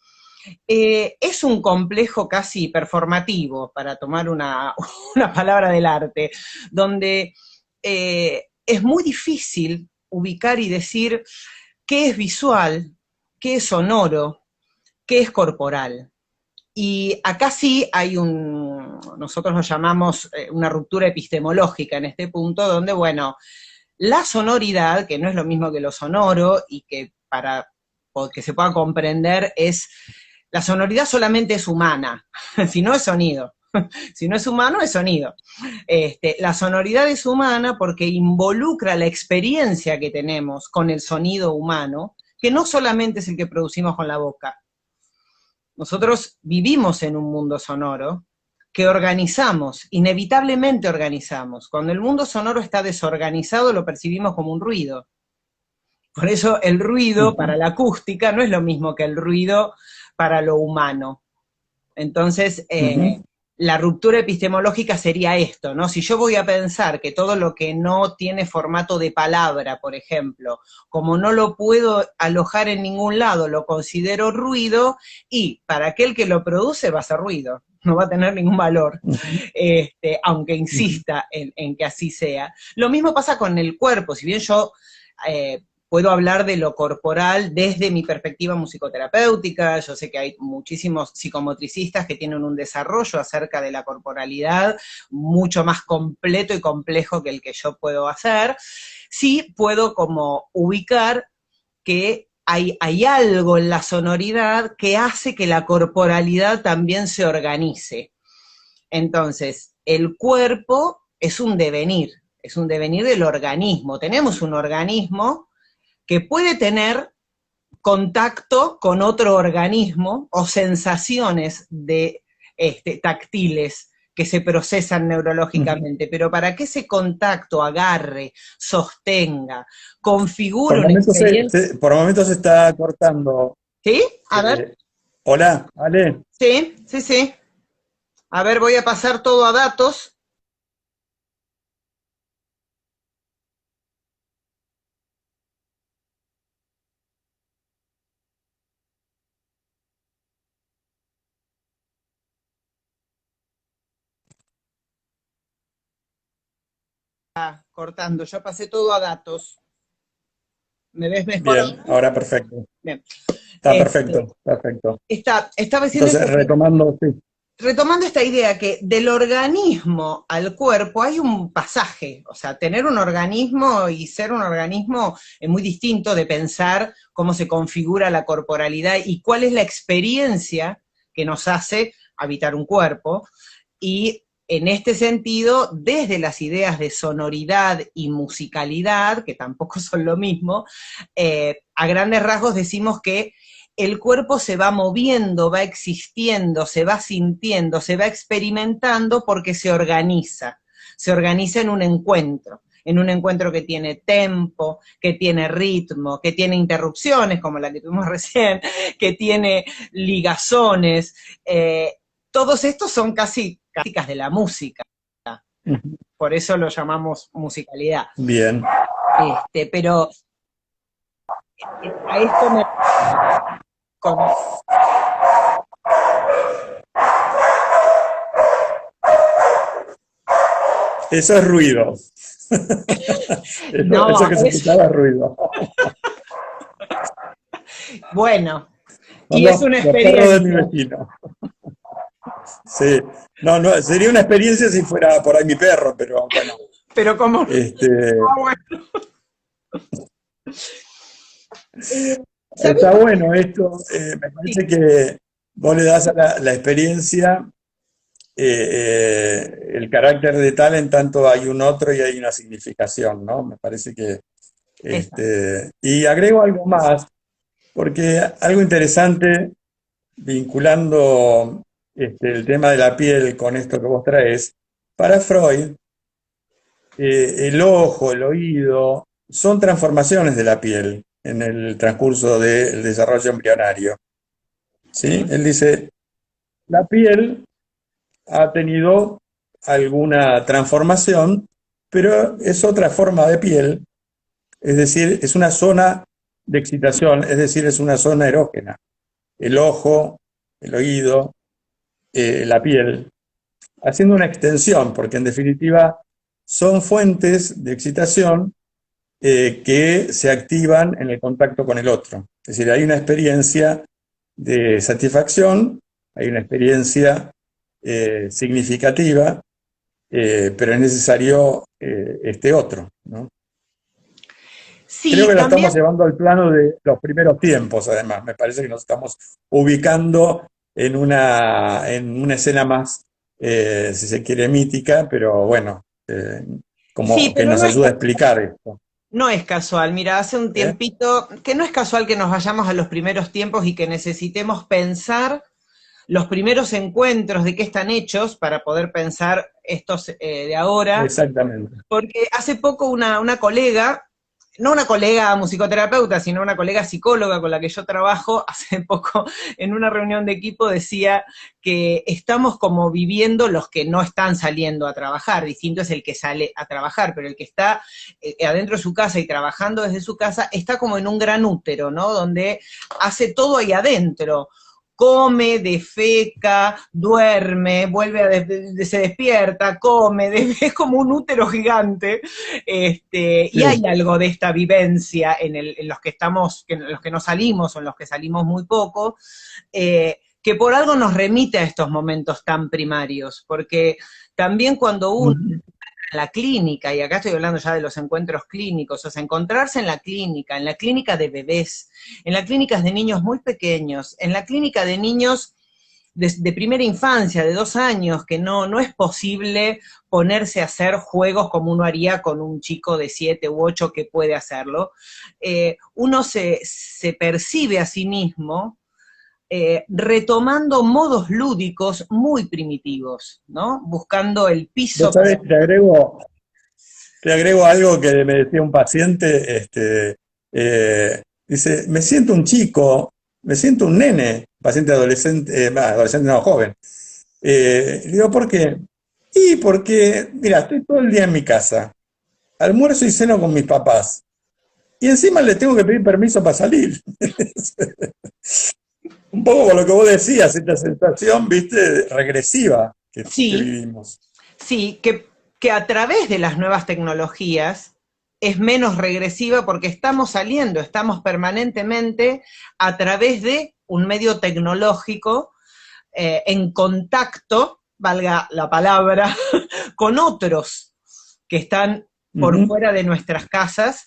es un complejo casi performativo, para tomar una palabra del arte, donde es muy difícil ubicar y decir qué es visual, qué es sonoro, qué es corporal. Y acá sí hay nosotros lo llamamos una ruptura epistemológica en este punto, donde, bueno, la sonoridad, que no es lo mismo que lo sonoro, y que para que se pueda comprender la sonoridad solamente es humana, si no es sonido. Si no es humano, es sonido. La sonoridad es humana porque involucra la experiencia que tenemos con el sonido humano, que no solamente es el que producimos con la boca. Nosotros vivimos en un mundo sonoro que organizamos, inevitablemente organizamos. Cuando el mundo sonoro está desorganizado, lo percibimos como un ruido. Por eso el ruido para la acústica no es lo mismo que el ruido para lo humano. Entonces, la ruptura epistemológica sería esto, ¿no? Si yo voy a pensar que todo lo que no tiene formato de palabra, por ejemplo, como no lo puedo alojar en ningún lado, lo considero ruido, y para aquel que lo produce va a ser ruido, no va a tener ningún valor, aunque insista en que así sea. Lo mismo pasa con el cuerpo, si bien yo puedo hablar de lo corporal desde mi perspectiva musicoterapéutica. Yo sé que hay muchísimos psicomotricistas que tienen un desarrollo acerca de la corporalidad mucho más completo y complejo que el que yo puedo hacer. Sí puedo como ubicar que hay algo en la sonoridad que hace que la corporalidad también se organice. Entonces, el cuerpo es un devenir del organismo. Tenemos un organismo que puede tener contacto con otro organismo o sensaciones de táctiles que se procesan neurológicamente, pero para que ese contacto agarre, sostenga, configure una experiencia. Por momentos se está cortando. ¿Sí? A ver, Eh, hola, Ale. sí, sí, sí. A ver, voy a pasar todo a datos. Cortando, ya pasé todo a datos. ¿Me ves mejor Bien, ahora? ahora perfecto. Bien. Está perfecto, perfecto. Estaba diciendo Entonces, esto, retomando, sí. retomando esta idea que del organismo al cuerpo hay un pasaje, o sea, tener un organismo y ser un organismo es muy distinto de pensar cómo se configura la corporalidad y cuál es la experiencia que nos hace habitar un cuerpo, y en este sentido, desde las ideas de sonoridad y musicalidad, que tampoco son lo mismo, a grandes rasgos decimos que el cuerpo se va moviendo, va existiendo, se va sintiendo, se va experimentando porque se organiza en un encuentro que tiene tempo, que tiene ritmo, que tiene interrupciones como la que tuvimos recién, que tiene ligazones, todos estos son casi características de la música, Ujú. por eso lo llamamos musicalidad. Bien. Pero a esto me... Con, Eso es ruido. Eso no, que se escuchaba es ruido. bueno, Son y es una los perros de mi experiencia. vecino. Sí. No, no, sería una experiencia si fuera por ahí mi perro, pero bueno. Pero como... Este, Ah, bueno. ¿Sabés está por qué? bueno esto. Me Sí, parece que vos le das a la experiencia el carácter de tal en tanto hay un otro y hay una significación, ¿no? Me parece que esa. y agrego algo más, porque algo interesante vinculando el tema de la piel con esto que vos traes, para Freud, el ojo, el oído, son transformaciones de la piel en el transcurso del desarrollo embrionario. ¿Sí? Sí. Él dice, la piel ha tenido alguna transformación, pero es otra forma de piel, es decir, es una zona de excitación, es decir, es una zona erógena. El ojo, el oído, la piel, haciendo una extensión, porque en definitiva son fuentes de excitación que se activan en el contacto con el otro. Es decir, hay una experiencia de satisfacción, hay una experiencia significativa, pero es necesario este otro, ¿no? Creo Sí, que lo estamos también, llevando al plano de los primeros tiempos, además. Me parece que nos estamos ubicando en una escena más, si se quiere, mítica, pero bueno, sí, como que pero nos ayuda a explicar esto. no es casual. Mira, hace un ¿Eh? tiempito que no es casual que nos vayamos a los primeros tiempos y que necesitemos pensar los primeros encuentros de qué están hechos para poder pensar estos de ahora, Exactamente. porque hace poco una colega, no una colega musicoterapeuta, sino una colega psicóloga con la que yo trabajo, hace poco en una reunión de equipo decía que estamos como viviendo los que no están saliendo a trabajar, distinto es el que sale a trabajar, pero el que está adentro de su casa y trabajando desde su casa está como en un gran útero, ¿no? Donde hace todo ahí adentro, come, defeca, duerme, se despierta, come, es como un útero gigante, y hay Sí. algo de esta vivencia en los que estamos, en los que no salimos o en los que salimos muy poco, que por algo nos remite a estos momentos tan primarios, porque también cuando uno Ujú. en la clínica, y acá estoy hablando ya de los encuentros clínicos, o sea, encontrarse en la clínica de bebés, en las clínicas de niños muy pequeños, en la clínica de niños de primera infancia, de 2 años, que no es posible ponerse a hacer juegos como uno haría con un chico de 7 u 8 que puede hacerlo. Uno se percibe a sí mismo retomando modos lúdicos muy primitivos, ¿no? Buscando el piso. Vos sabés, te agrego algo que me decía un paciente, dice, me siento un chico, me siento un nene, paciente adolescente, adolescente no, joven. Le digo, ¿por qué? Y porque, mira, estoy todo el día en mi casa, almuerzo y ceno con mis papás, y encima le tengo que pedir permiso para salir. Un poco con lo que vos decías, esta sensación, viste, regresiva que Sí, vivimos. sí, que a través de las nuevas tecnologías es menos regresiva porque estamos saliendo, estamos permanentemente a través de un medio tecnológico en contacto, valga la palabra, con otros que están por Ujú, fuera de nuestras casas,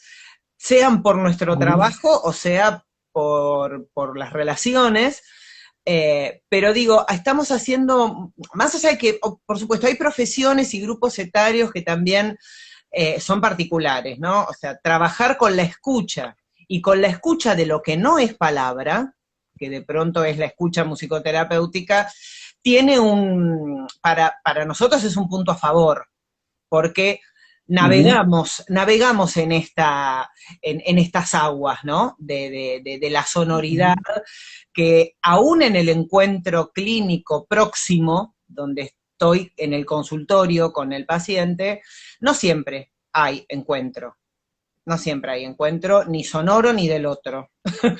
sean por nuestro ujú, trabajo o sea por las relaciones. Pero digo, estamos haciendo, más allá de que, por supuesto, hay profesiones y grupos etarios que también son particulares, ¿no? O sea, trabajar con la escucha y con la escucha de lo que no es palabra, que de pronto es la escucha musicoterapéutica, tiene para nosotros es un punto a favor, porque ujú, navegamos en estas aguas, ¿no? De la sonoridad, ujú. que aún en el encuentro clínico próximo, donde estoy en el consultorio con el paciente, no siempre hay encuentro. No siempre hay encuentro, ni sonoro ni del otro. Ujú.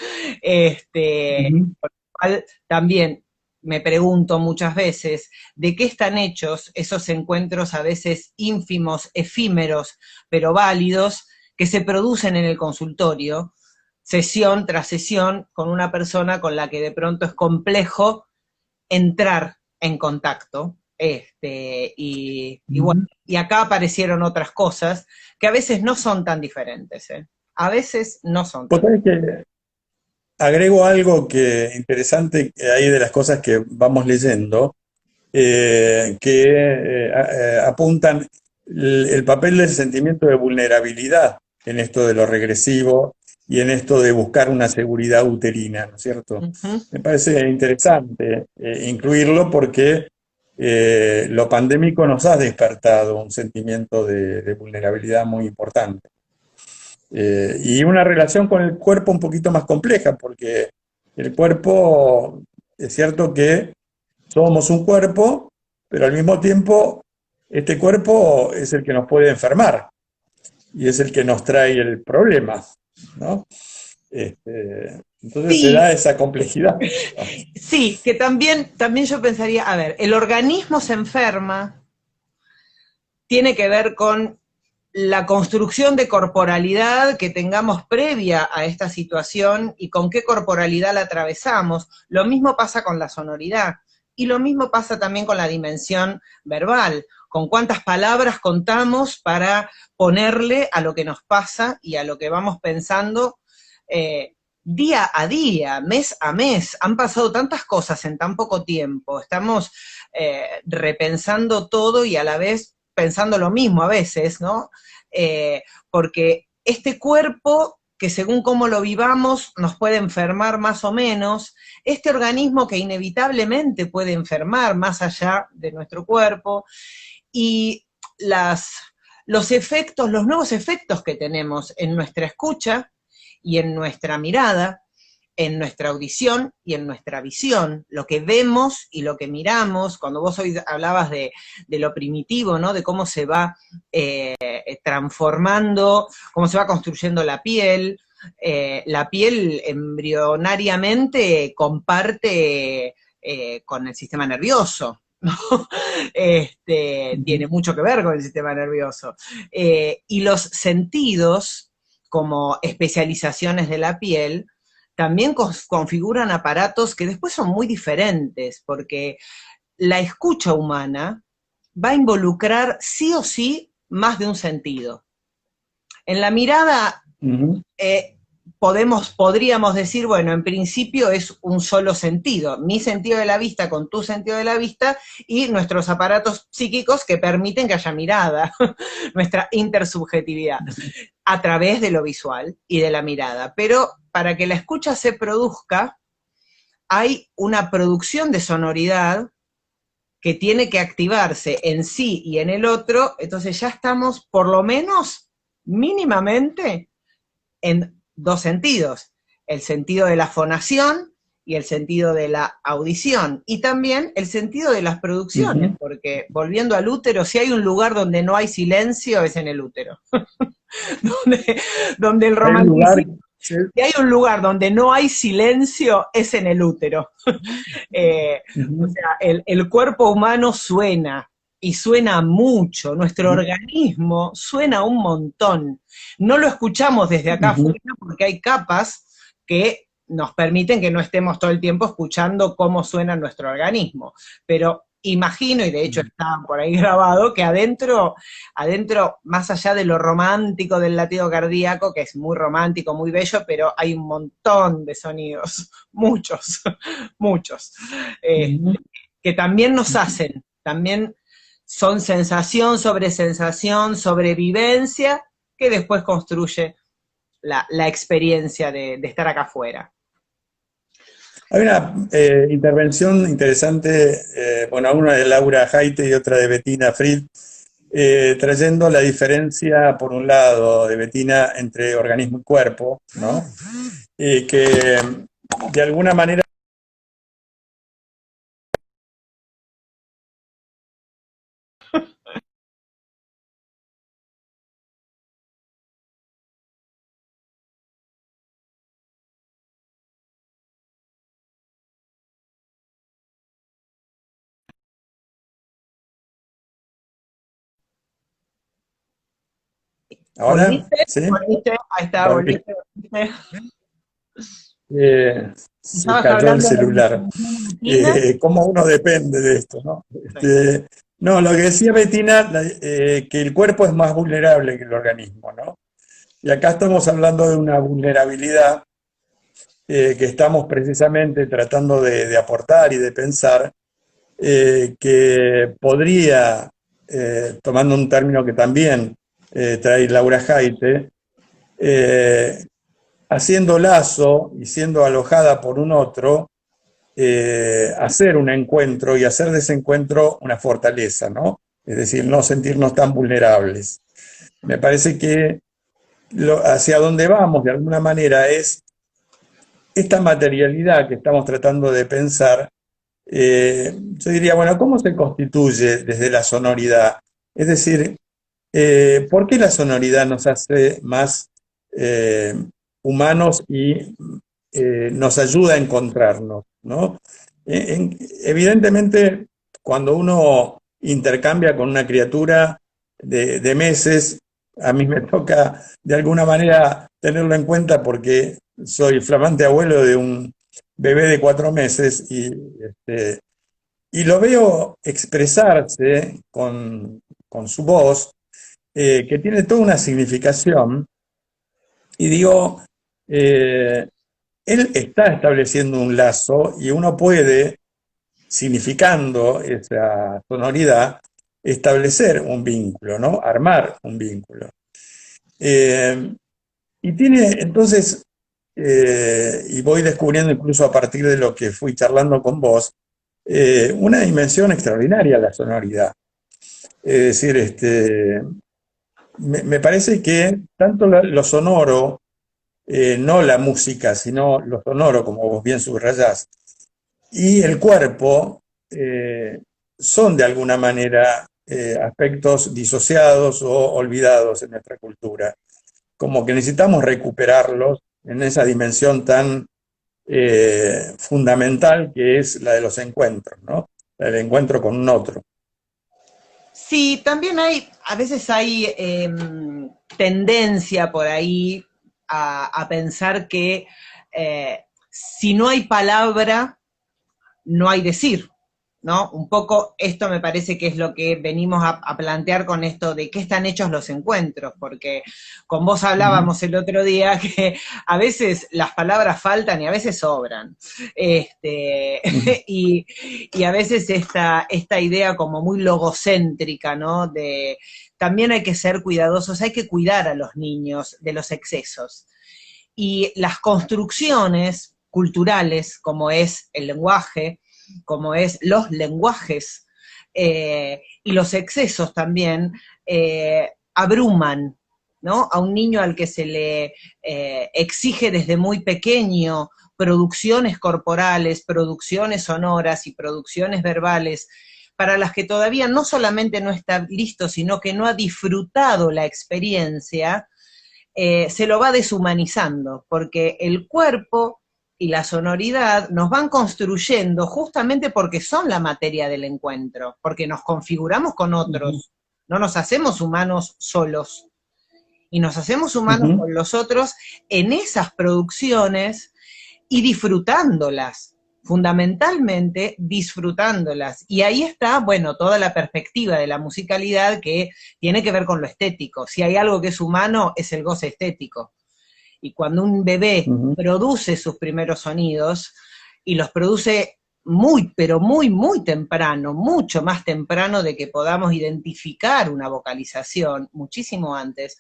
También me pregunto muchas veces de qué están hechos esos encuentros a veces ínfimos, efímeros, pero válidos, que se producen en el consultorio, sesión tras sesión, con una persona con la que de pronto es complejo entrar en contacto. Bueno, Ujú. y acá aparecieron otras cosas que a veces no son tan diferentes, ¿eh? A veces no son Vos tan. sabés que agrego algo que interesante ahí de las cosas que vamos leyendo, que apuntan el papel del sentimiento de vulnerabilidad en esto de lo regresivo y en esto de buscar una seguridad uterina, ¿no es cierto? Ujú. Me parece interesante incluirlo porque lo pandémico nos ha despertado un sentimiento de vulnerabilidad muy importante. Y una relación con el cuerpo un poquito más compleja, porque el cuerpo, es cierto que somos un cuerpo, pero al mismo tiempo este cuerpo es el que nos puede enfermar y es el que nos trae el problema, ¿no? Entonces se Sí, da esa complejidad. sí, que también yo pensaría, a ver, el organismo se enferma, tiene que ver con la construcción de corporalidad que tengamos previa a esta situación y con qué corporalidad la atravesamos. Lo mismo pasa con la sonoridad y lo mismo pasa también con la dimensión verbal, con cuántas palabras contamos para ponerle a lo que nos pasa y a lo que vamos pensando día a día, mes a mes. Han pasado tantas cosas en tan poco tiempo, estamos repensando todo y a la vez pensando lo mismo a veces, ¿no? Porque este cuerpo que según cómo lo vivamos nos puede enfermar más o menos, este organismo que inevitablemente puede enfermar más allá de nuestro cuerpo, y las, los efectos, los nuevos efectos que tenemos en nuestra escucha y en nuestra mirada, en nuestra audición y en nuestra visión, lo que vemos y lo que miramos. Cuando vos hoy hablabas de lo primitivo, ¿no? De cómo se va transformando, cómo se va construyendo la piel embrionariamente comparte con el sistema nervioso, ¿no? Tiene mucho que ver con el sistema nervioso. Y los sentidos, como especializaciones de la piel, también configuran aparatos que después son muy diferentes, porque la escucha humana va a involucrar sí o sí más de un sentido. En la mirada Ujú. eh, podríamos decir, bueno, en principio es un solo sentido, mi sentido de la vista con tu sentido de la vista y nuestros aparatos psíquicos que permiten que haya mirada, nuestra intersubjetividad, a través de lo visual y de la mirada. Pero para que la escucha se produzca, hay una producción de sonoridad que tiene que activarse en sí y en el otro, entonces ya estamos por lo menos mínimamente en dos sentidos, el sentido de la fonación y el sentido de la audición, y también el sentido de las producciones, Ujú. porque volviendo al útero, si hay un lugar donde no hay silencio, es en el útero, donde, donde el Hay un lugar, romanticismo, sí, si hay un lugar donde no hay silencio, es en el útero. O ujú, sea, el cuerpo humano suena, y suena mucho, nuestro ujú, organismo suena un montón. No lo escuchamos desde acá ujú, afuera porque hay capas que nos permiten que no estemos todo el tiempo escuchando cómo suena nuestro organismo. Pero imagino, y de hecho está por ahí grabado, que adentro, adentro, más allá de lo romántico del latido cardíaco, que es muy romántico, muy bello, pero hay un montón de sonidos, muchos, muchos, eh, ujú. que también nos hacen, también son sensación sobre vivencia, que después construye la experiencia de estar acá afuera. Hay una intervención interesante, bueno, una de Laura Haite y otra de Bettina Fried, trayendo la diferencia, por un lado, de Bettina entre organismo y cuerpo, ¿no? Y que de alguna manera. ¿Ahora? ¿Volviste? ¿Sí? ¿Volviste? Ahí está, Volví. volviste, volviste. Se Estabas cayó el hablando de la celular. rutina. ¿Cómo uno depende de esto, ¿no? Sí. No, lo que decía Bettina, que el cuerpo es más vulnerable que el organismo, ¿no? Y acá estamos hablando de una vulnerabilidad que estamos precisamente tratando de aportar y de pensar, que podría, tomando un término que también trae Laura Jaite, eh, haciendo lazo y siendo alojada por un otro, hacer un encuentro y hacer de ese encuentro una fortaleza, ¿no? Es decir, no sentirnos tan vulnerables. Me parece que hacia donde vamos, de alguna manera, es esta materialidad que estamos tratando de pensar. Yo diría, bueno, ¿cómo se constituye desde la sonoridad? Es decir, ¿por qué la sonoridad nos hace más eh, humanos y nos ayuda a encontrarnos, ¿no? Evidentemente, cuando uno intercambia con una criatura de meses, a mí me toca de alguna manera tenerlo en cuenta porque soy flamante abuelo de un bebé de 4 meses y lo veo expresarse con su voz, que tiene toda una significación, y digo, eh, él está estableciendo un lazo y uno puede, significando esa sonoridad, establecer un vínculo, ¿no? Armar un vínculo. Eh, y tiene entonces, y voy descubriendo incluso a partir de lo que fui charlando con vos, una dimensión extraordinaria la sonoridad. Es decir, me parece que tanto lo sonoro, no la música, sino lo sonoro, como vos bien subrayás, y el cuerpo, son de alguna manera aspectos disociados o olvidados en nuestra cultura. Como que necesitamos recuperarlos en esa dimensión tan fundamental que es la de los encuentros, ¿no? La del encuentro con un otro. Sí, también hay, a veces hay tendencia por ahí a pensar que si no hay palabra, no hay decir, ¿no? Un poco esto me parece que es lo que venimos a plantear con esto de qué están hechos los encuentros, porque con vos Ujú, hablábamos el otro día que a veces las palabras faltan y a veces sobran. Este, ujú. y, y a veces esta idea como muy logocéntrica, ¿no? De también hay que ser cuidadosos, hay que cuidar a los niños de los excesos. Y las construcciones culturales, como es el lenguaje, como es los lenguajes, y los excesos también, abruman, ¿no? A un niño al que se le exige desde muy pequeño producciones corporales, producciones sonoras y producciones verbales, para las que todavía no solamente no está listo, sino que no ha disfrutado la experiencia, se lo va deshumanizando, porque el cuerpo y la sonoridad nos van construyendo justamente porque son la materia del encuentro, porque nos configuramos con otros, no nos hacemos humanos solos, y nos hacemos humanos con los otros en esas producciones y disfrutándolas, fundamentalmente disfrutándolas. Y ahí está, bueno, toda la perspectiva de la musicalidad que tiene que ver con lo estético. Si hay algo que es humano, es el goce estético. Y cuando un bebé produce sus primeros sonidos, y los produce muy, pero muy, muy temprano, mucho más temprano de que podamos identificar una vocalización, muchísimo antes,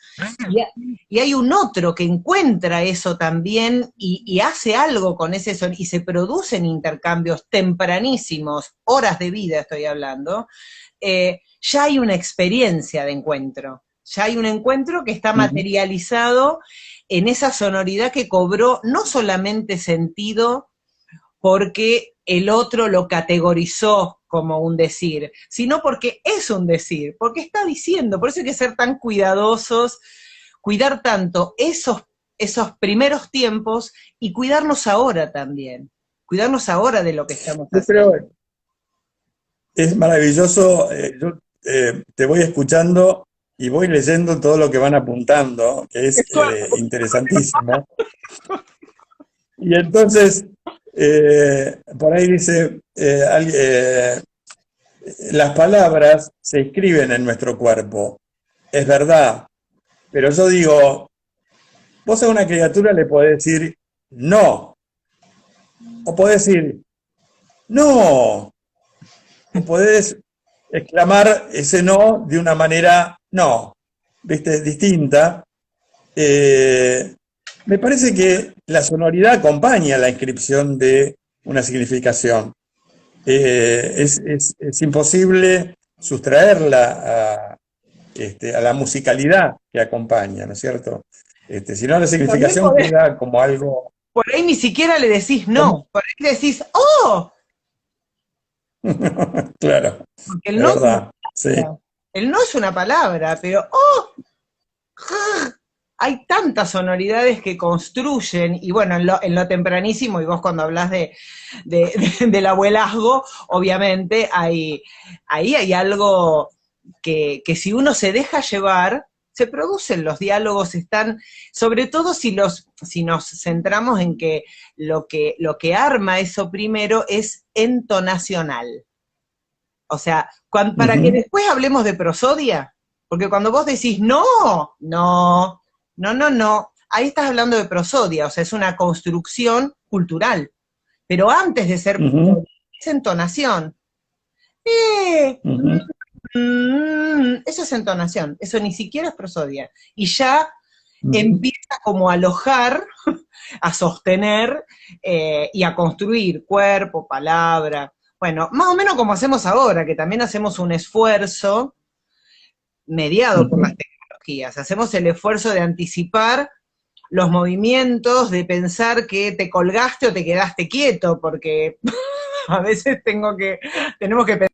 y hay un otro que encuentra eso también y hace algo con ese sonido, y se producen intercambios tempranísimos, horas de vida estoy hablando, ya hay una experiencia de encuentro, ya hay un encuentro que está materializado en esa sonoridad que cobró no solamente sentido porque el otro lo categorizó como un decir, sino porque es un decir, porque está diciendo, por eso hay que ser tan cuidadosos, cuidar tanto esos primeros tiempos y cuidarnos ahora también, cuidarnos ahora de lo que estamos Yo haciendo. creo, es maravilloso, yo te voy escuchando y voy leyendo todo lo que van apuntando, que es interesantísimo. Y entonces, por ahí dice, las palabras se escriben en nuestro cuerpo. Es verdad, pero yo digo, vos a una criatura le podés decir no, o podés decir no, o podés exclamar ese no de una manera no, ¿viste? Distinta. Me parece que la sonoridad acompaña la inscripción de una significación. Es imposible sustraerla a la musicalidad que acompaña, ¿no es cierto? Si no, la También significación podés, queda como algo... por ahí ni siquiera le decís ¿Cómo? no, por ahí decís ¡oh! Claro, Porque el es no es una verdad, sí. palabra, el no es una palabra, pero ¡oh! Hay tantas sonoridades que construyen, y bueno, en lo tempranísimo, y vos cuando hablas del abuelazgo, obviamente ahí hay algo que si uno se deja llevar, se producen los diálogos, están, sobre todo si nos centramos en que lo que arma eso primero es entonacional. O sea, para que después hablemos de prosodia, porque cuando vos decís no, no, no, no, no, ahí estás hablando de prosodia, o sea, es una construcción cultural. Pero antes de ser prosodia, es entonación. Eh, eso es entonación, eso ni siquiera es prosodia. Y ya empieza como a alojar, a sostener y a construir cuerpo, palabra. Bueno, más o menos como hacemos ahora, que también hacemos un esfuerzo mediado por las tecnologías. Hacemos el esfuerzo de anticipar los movimientos, de pensar que te colgaste o te quedaste quieto, porque a veces tenemos que pensar.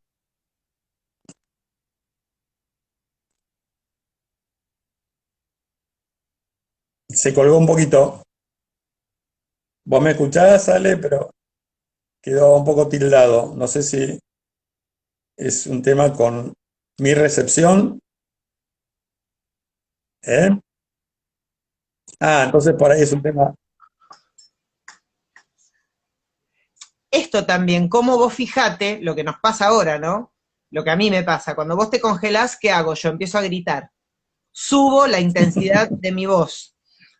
Se colgó un poquito. Vos me escuchás, Ale, pero quedó un poco tildado. No sé si es un tema con mi recepción. ¿Eh? Ah, entonces por ahí es un tema. Esto también, como vos fijate, lo que nos pasa ahora, ¿no? Lo que a mí me pasa, cuando vos te congelás, ¿qué hago? Yo empiezo a gritar. Subo la intensidad de mi voz.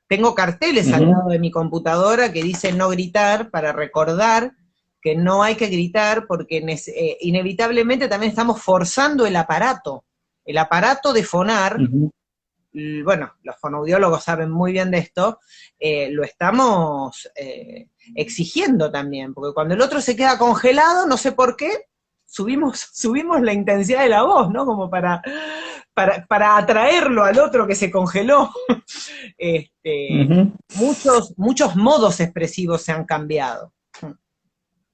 Tengo carteles al lado de mi computadora que dicen no gritar para recordar que no hay que gritar porque inevitablemente también estamos forzando el aparato de fonar bueno, los fonoaudiólogos saben muy bien de esto, lo estamos exigiendo también, porque cuando el otro se queda congelado, no sé por qué, subimos la intensidad de la voz, ¿no? Como para atraerlo al otro que se congeló. Ujú, Muchos modos expresivos se han cambiado.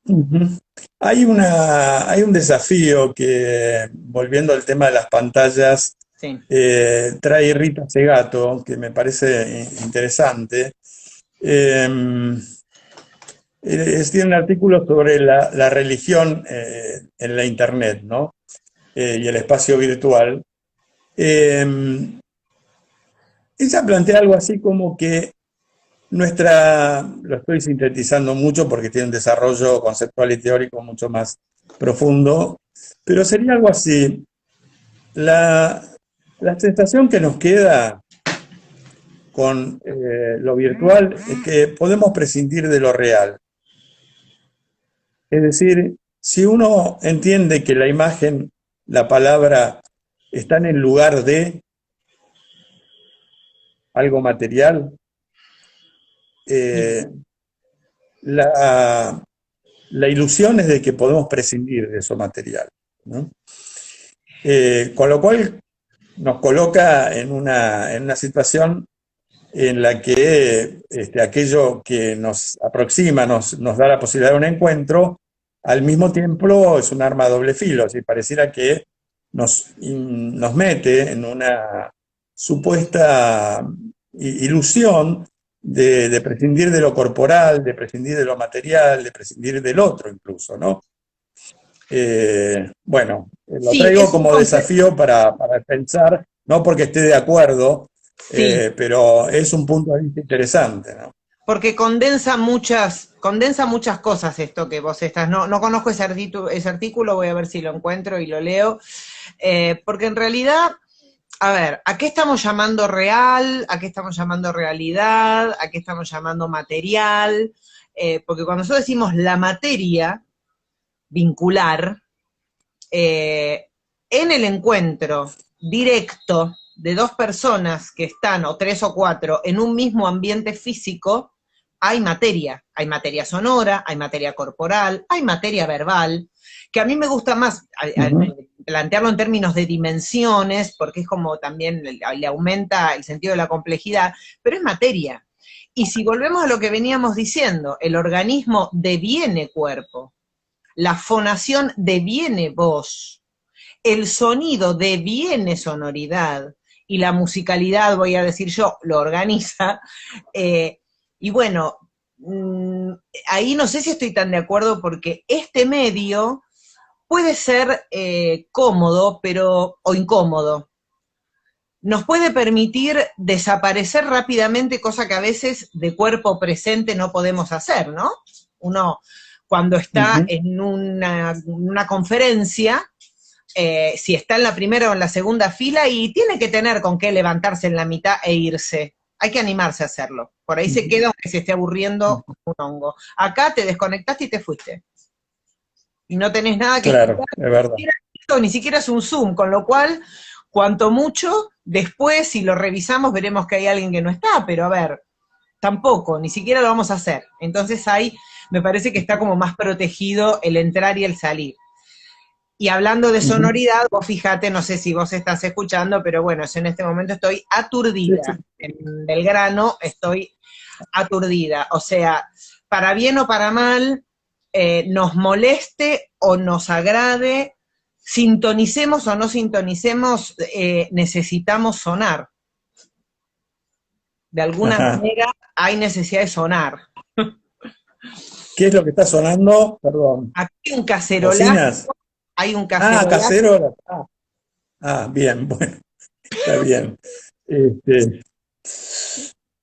ujú. Hay un desafío que, volviendo al tema de las pantallas, Sí. trae Rita Segato, que me parece interesante. Eh, Tiene un artículo sobre la religión en la Internet, ¿no? Y el espacio virtual. Eh, Ella plantea algo así como que lo estoy sintetizando mucho porque tiene un desarrollo conceptual y teórico mucho más profundo, pero sería algo así. La, la sensación que nos queda con lo virtual es que podemos prescindir de lo real. Es decir, si uno entiende que la imagen, la palabra, está en el lugar de algo material, eh, la, la ilusión es de que podemos prescindir de eso material, ¿no? Con lo cual nos coloca en una situación en la que aquello que nos aproxima, nos da la posibilidad de un encuentro, al mismo tiempo es un arma a doble filo, así pareciera que nos mete en una supuesta ilusión de prescindir de lo corporal, de prescindir de lo material, de prescindir del otro incluso, ¿no? Bueno, lo Sí, traigo es un como concepto. desafío para pensar, no porque esté de acuerdo, Sí, pero es un punto de vista interesante, ¿no? porque condensa muchas cosas esto que vos estás. No conozco ese artículo, voy a ver si lo encuentro y lo leo. Porque en realidad, a ver, ¿a qué estamos llamando real? ¿A qué estamos llamando realidad? ¿A qué estamos llamando material? Porque cuando nosotros decimos la materia vincular, en el encuentro directo de dos personas que están, o tres o cuatro, en un mismo ambiente físico, hay materia sonora, hay materia corporal, hay materia verbal, que a mí me gusta más Ujú. plantearlo en términos de dimensiones, porque es como también le aumenta el sentido de la complejidad, pero es materia. Y si volvemos a lo que veníamos diciendo, el organismo deviene cuerpo, la fonación deviene voz, el sonido deviene sonoridad y la musicalidad, voy a decir yo, lo organiza. Eh, y bueno, ahí no sé si estoy tan de acuerdo porque este medio puede ser cómodo o incómodo. Nos puede permitir desaparecer rápidamente, cosa que a veces de cuerpo presente no podemos hacer, ¿no? Uno cuando está Ujú. en una conferencia, si está en la primera o en la segunda fila y tiene que tener con qué levantarse en la mitad e irse. Hay que animarse a hacerlo. Por ahí se Ujú. queda aunque se esté aburriendo un hongo. Acá te desconectaste y te fuiste. Y no tenés nada que Claro, escuchar, es verdad. ni siquiera es un Zoom, con lo cual, cuanto mucho, después si lo revisamos veremos que hay alguien que no está, pero a ver, tampoco, ni siquiera lo vamos a hacer. Entonces ahí me parece que está como más protegido el entrar y el salir. Y hablando de Ujú. sonoridad, vos fíjate, no sé si vos estás escuchando, pero bueno, yo en este momento estoy Sí, sí. aturdida. En Belgrano estoy aturdida. O sea, para bien o para mal, nos moleste o nos agrade, sintonicemos o no sintonicemos, necesitamos sonar. De alguna Ajá. manera hay necesidad de sonar. ¿Qué es lo que está sonando? Perdón. Aquí hay un cacerolazo, ¿Bocinas? hay un Ah, cacerolazo cacerolas. Bien, bueno, está bien. Este,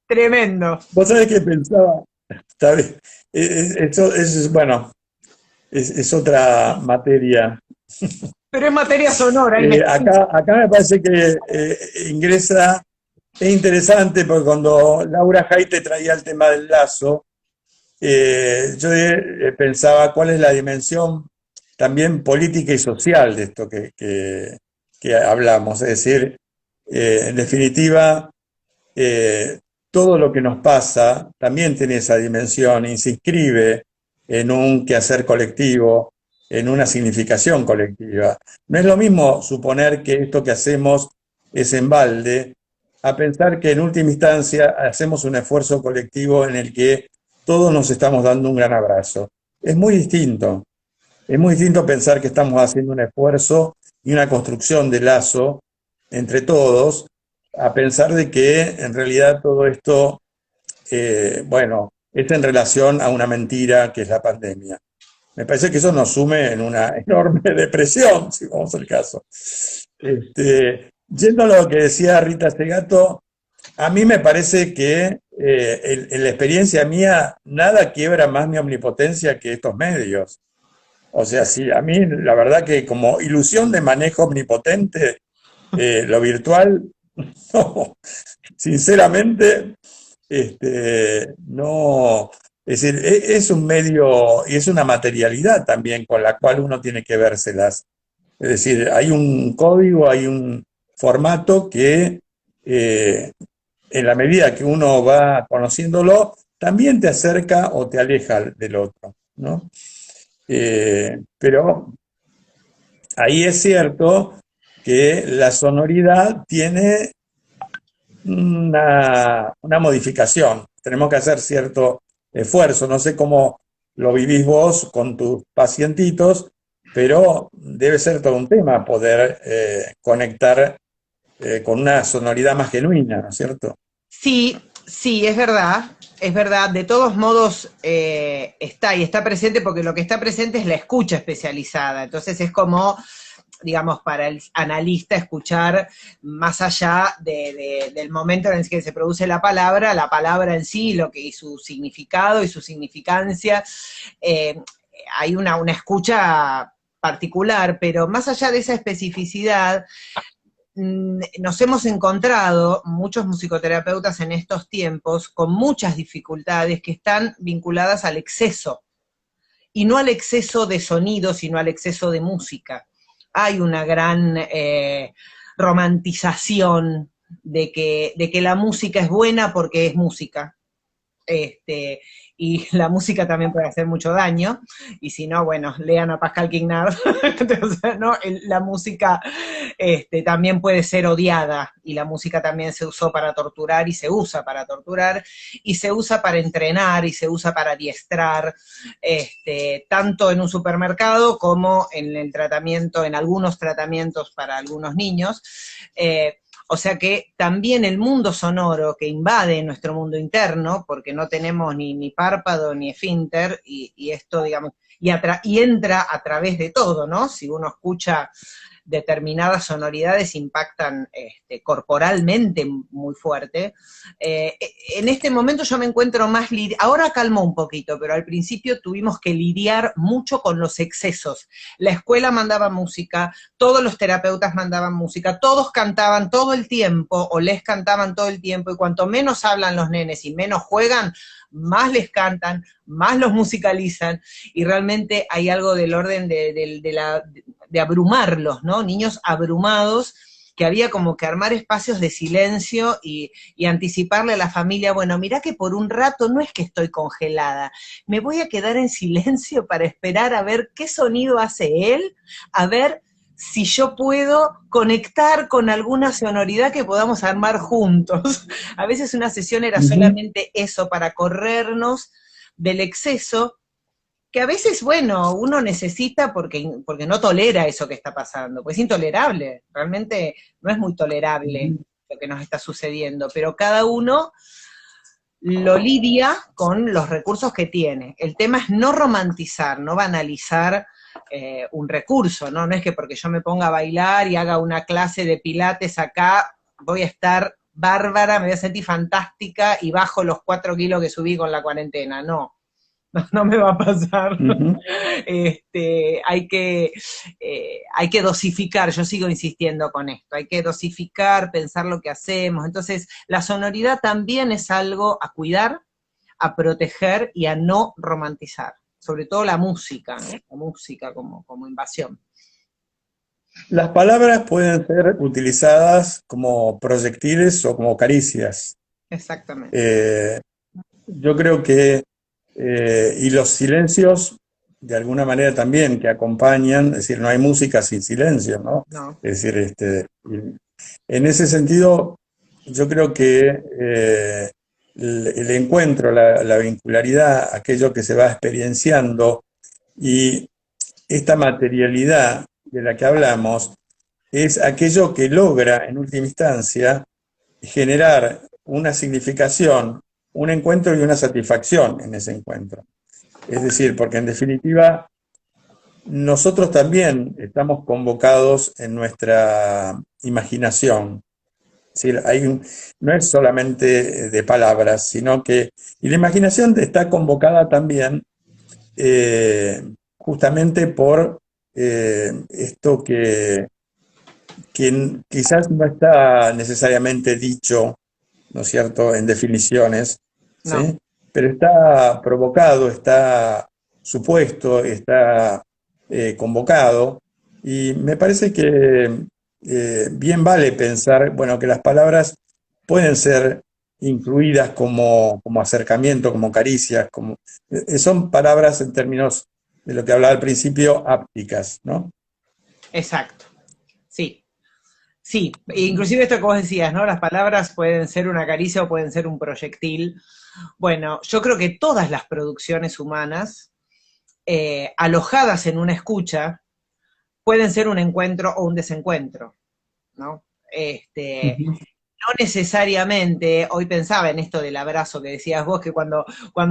tremendo. Vos sabés que pensaba, está bien, eso es, bueno, es otra materia. Pero es materia sonora y me Acá me parece que ingresa, es interesante porque cuando Laura Jaite traía el tema del lazo, yo pensaba cuál es la dimensión también política y social de esto que hablamos. Es decir, En definitiva, todo lo que nos pasa también tiene esa dimensión y se inscribe en un quehacer colectivo, en una significación colectiva. No es lo mismo suponer que esto que hacemos es en balde, a pensar que en última instancia hacemos un esfuerzo colectivo en el que todos nos estamos dando un gran abrazo. Es muy distinto. Es muy distinto pensar que estamos haciendo un esfuerzo y una construcción de lazo entre todos, a pensar de que en realidad todo esto, bueno, es en relación a una mentira que es la pandemia. Me parece que eso nos sume en una enorme depresión, si vamos al caso. Yendo a lo que decía Rita Segato, a mí me parece que en la experiencia mía nada quiebra más mi omnipotencia que estos medios. O sea, sí, a mí la verdad que como ilusión de manejo omnipotente, lo virtual, no, sinceramente, no, es decir, es un medio y es una materialidad también con la cual uno tiene que vérselas. Es decir, hay un código, hay un formato que en la medida que uno va conociéndolo, también te acerca o te aleja del otro, ¿no? Pero ahí es cierto que la sonoridad tiene una modificación. Tenemos que hacer cierto esfuerzo. No sé cómo lo vivís vos con tus pacientitos, pero debe ser todo un tema poder conectar con una sonoridad más genuina, ¿no es cierto? Sí, sí, es verdad, es verdad. De todos modos, está y está presente porque lo que está presente es la escucha especializada. Entonces es como, digamos, para el analista escuchar más allá del momento en el que se produce la palabra en sí, lo que, y su significado y su significancia. eh, Hay una escucha particular, pero más allá de esa especificidad, nos hemos encontrado muchos musicoterapeutas en estos tiempos con muchas dificultades que están vinculadas al exceso, y no al exceso de sonido, sino al exceso de música. Hay una gran romantización de que la música es buena porque es música. Este, y la música también puede hacer mucho daño, y si no, bueno, lean a Pascal Quignard. Entonces, ¿no? La música también puede ser odiada, y la música también se usó para torturar, y se usa para torturar, y se usa para entrenar, y se usa para adiestrar, tanto en un supermercado como en el tratamiento, en algunos tratamientos para algunos niños. O sea que también el mundo sonoro que invade nuestro mundo interno, porque no tenemos ni párpado ni esfínter, y esto, digamos, y entra a través de todo, ¿no? Si uno escucha determinadas sonoridades, impactan corporalmente muy fuerte. En este momento yo me encuentro más, ahora calmó un poquito, pero al principio tuvimos que lidiar mucho con los excesos. La escuela mandaba música, todos los terapeutas mandaban música, todos cantaban todo el tiempo, o les cantaban todo el tiempo, y cuanto menos hablan los nenes y menos juegan, más les cantan, más los musicalizan, y realmente hay algo del orden de abrumarlos, ¿no? Niños abrumados, que había como que armar espacios de silencio y anticiparle a la familia, bueno, mirá que por un rato no es que estoy congelada, me voy a quedar en silencio para esperar a ver qué sonido hace él, a ver si yo puedo conectar con alguna sonoridad que podamos armar juntos. A veces una sesión era Uh -huh. solamente eso, para corrernos del exceso, que a veces, bueno, uno necesita porque no tolera eso que está pasando, pues es intolerable, realmente no es muy tolerable lo que nos está sucediendo, pero cada uno lo lidia con los recursos que tiene. El tema es no romantizar, no banalizar un recurso, ¿no? No es que porque yo me ponga a bailar y haga una clase de pilates acá, voy a estar bárbara, me voy a sentir fantástica y bajo los 4 kilos que subí con la cuarentena, no. No me va a pasar. Uh -huh. Hay que dosificar, yo sigo insistiendo con esto, hay que dosificar, pensar lo que hacemos. Entonces, la sonoridad también es algo a cuidar, a proteger y a no romantizar, sobre todo la música, ¿no? La música como invasión. Las palabras pueden ser utilizadas como proyectiles o como caricias. Exactamente. Eh, yo creo que, y los silencios, de alguna manera también, que acompañan, es decir, no hay música sin silencio, ¿no? No, Es decir, en ese sentido, yo creo que el encuentro, la vincularidad, aquello que se va experienciando y esta materialidad de la que hablamos, es aquello que logra, en última instancia, generar una significación, un encuentro y una satisfacción en ese encuentro. Es decir, porque en definitiva nosotros también estamos convocados en nuestra imaginación. Es decir, no es solamente de palabras, sino que y la imaginación está convocada también justamente por esto que quizás no está necesariamente dicho, ¿no es cierto?, en definiciones, no, ¿sí? Pero está provocado, está supuesto, está convocado, y me parece que bien vale pensar, bueno, que las palabras pueden ser incluidas como acercamiento, como caricias, son palabras en términos de lo que hablaba al principio, ápticas, ¿no? exacto. Sí, sí. Inclusive esto que vos decías, ¿no? Las palabras pueden ser una caricia o pueden ser un proyectil. Bueno, yo creo que todas las producciones humanas, alojadas en una escucha, pueden ser un encuentro o un desencuentro, ¿no? Ujú. No necesariamente, hoy pensaba en esto del abrazo que decías vos, que cuando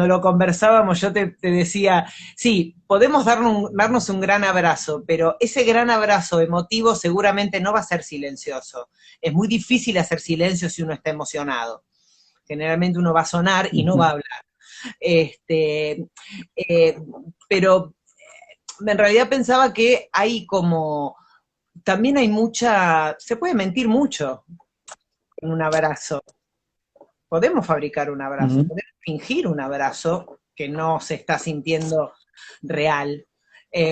lo conversábamos yo te decía, sí, podemos darnos un gran abrazo, pero ese gran abrazo emotivo seguramente no va a ser silencioso. Es muy difícil hacer silencio si uno está emocionado. Generalmente uno va a sonar y no va a Ujú. hablar. Este, eh, pero en realidad pensaba que hay como, también hay mucha, se puede mentir mucho en un abrazo. Podemos fabricar un abrazo, Ujú. podemos fingir un abrazo que no se está sintiendo real.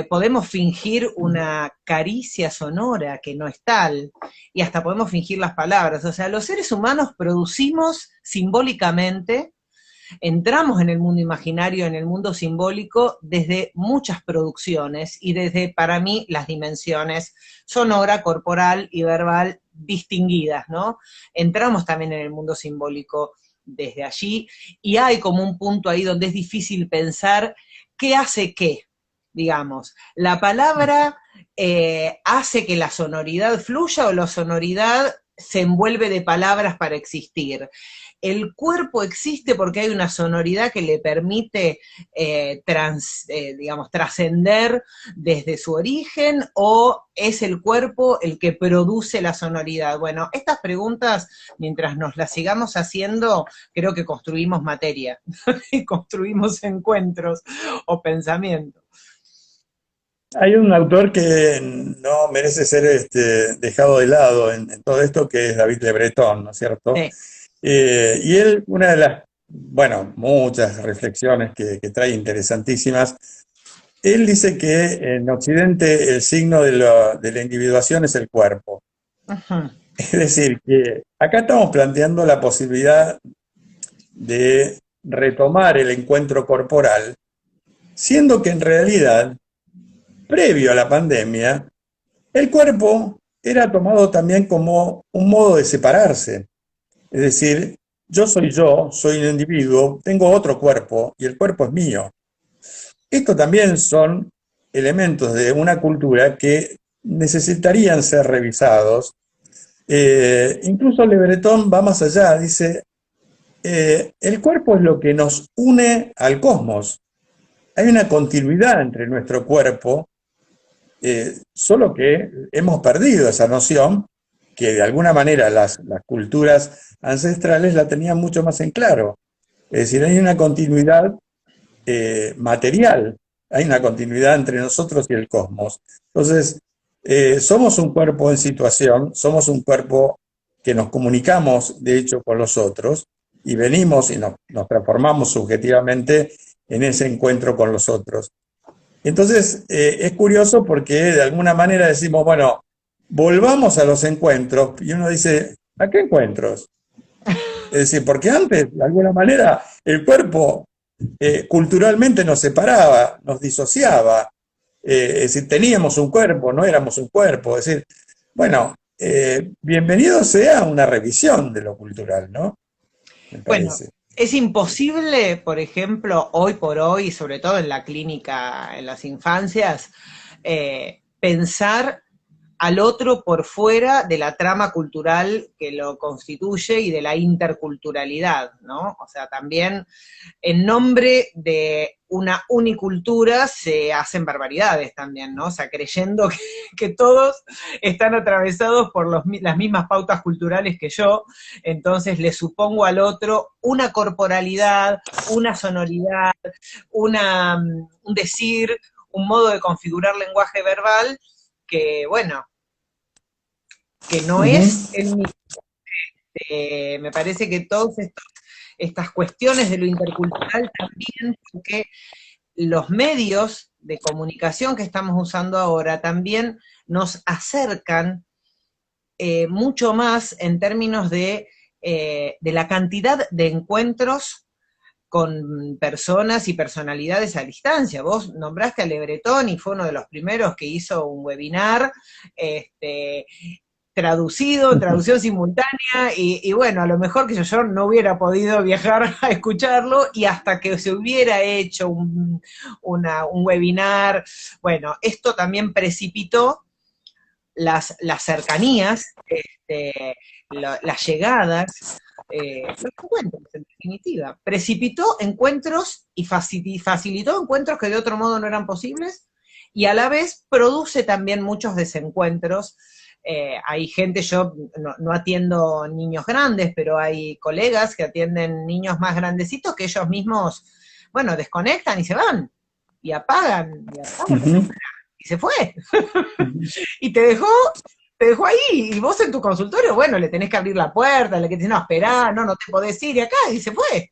Podemos fingir una caricia sonora que no es tal, y hasta podemos fingir las palabras. O sea, los seres humanos producimos simbólicamente, entramos en el mundo imaginario, en el mundo simbólico, desde muchas producciones y desde, para mí, las dimensiones sonora, corporal y verbal distinguidas, ¿no? Entramos también en el mundo simbólico desde allí y hay como un punto ahí donde es difícil pensar qué hace qué, digamos. La palabra hace que la sonoridad fluya o la sonoridad se envuelve de palabras para existir. El cuerpo existe porque hay una sonoridad que le permite, digamos, trascender desde su origen, o es el cuerpo el que produce la sonoridad. Bueno, estas preguntas, mientras nos las sigamos haciendo, creo que construimos materia, y construimos encuentros o pensamientos. Hay un autor que no merece ser dejado de lado en todo esto, que es David Le Breton, ¿no es cierto? Sí. Y él, una de las, bueno, muchas reflexiones que trae interesantísimas, él dice que en Occidente el signo de la individuación es el cuerpo. Uh-huh. Es decir, que acá estamos planteando la posibilidad de retomar el encuentro corporal, siendo que en realidad, previo a la pandemia, el cuerpo era tomado también como un modo de separarse. Es decir, yo, soy un individuo, tengo otro cuerpo y el cuerpo es mío. Esto también son elementos de una cultura que necesitarían ser revisados. Incluso Le Breton va más allá, dice, el cuerpo es lo que nos une al cosmos. Hay una continuidad entre nuestro cuerpo, solo que hemos perdido esa noción que de alguna manera las culturas ancestrales la tenían mucho más en claro. Es decir, hay una continuidad material, hay una continuidad entre nosotros y el cosmos. Entonces, somos un cuerpo en situación, somos un cuerpo que nos comunicamos, de hecho, con los otros, y venimos y nos transformamos subjetivamente en ese encuentro con los otros. Entonces, es curioso porque de alguna manera decimos, bueno, volvamos a los encuentros, y uno dice, ¿a qué encuentros? Es decir, porque antes, de alguna manera, el cuerpo culturalmente nos separaba, nos disociaba, es decir, teníamos un cuerpo, no éramos un cuerpo, es decir, bueno, bienvenido sea una revisión de lo cultural, ¿no? Me Bueno, parece. es imposible, por ejemplo, hoy por hoy, sobre todo en la clínica, en las infancias, pensar al otro por fuera de la trama cultural que lo constituye y de la interculturalidad, ¿no? O sea, también en nombre de una unicultura se hacen barbaridades también, ¿no? O sea, creyendo que todos están atravesados por las mismas pautas culturales que yo, entonces le supongo al otro una corporalidad, una sonoridad, un decir, un modo de configurar lenguaje verbal que, bueno, que no es Ujú. el mismo. Me parece que todas estas cuestiones de lo intercultural también, porque los medios de comunicación que estamos usando ahora también nos acercan mucho más en términos de la cantidad de encuentros con personas y personalidades a distancia. Vos nombraste a Le Breton y fue uno de los primeros que hizo un webinar, este, traducido, en traducción simultánea, y bueno, a lo mejor que yo no hubiera podido viajar a escucharlo, y hasta que se hubiera hecho un webinar, bueno, esto también precipitó las cercanías, las llegadas, los encuentros, en definitiva. Precipitó encuentros y facilitó encuentros que de otro modo no eran posibles, y a la vez produce también muchos desencuentros. Hay gente, yo no atiendo niños grandes, pero hay colegas que atienden niños más grandecitos que ellos mismos, bueno, desconectan y se van, y apagan la Ujú. cámara, y se fue. Ujú. Y te dejó ahí, y vos en tu consultorio, bueno, le tenés que abrir la puerta, le que te dice, no, esperá, no te podés ir de acá, y se fue,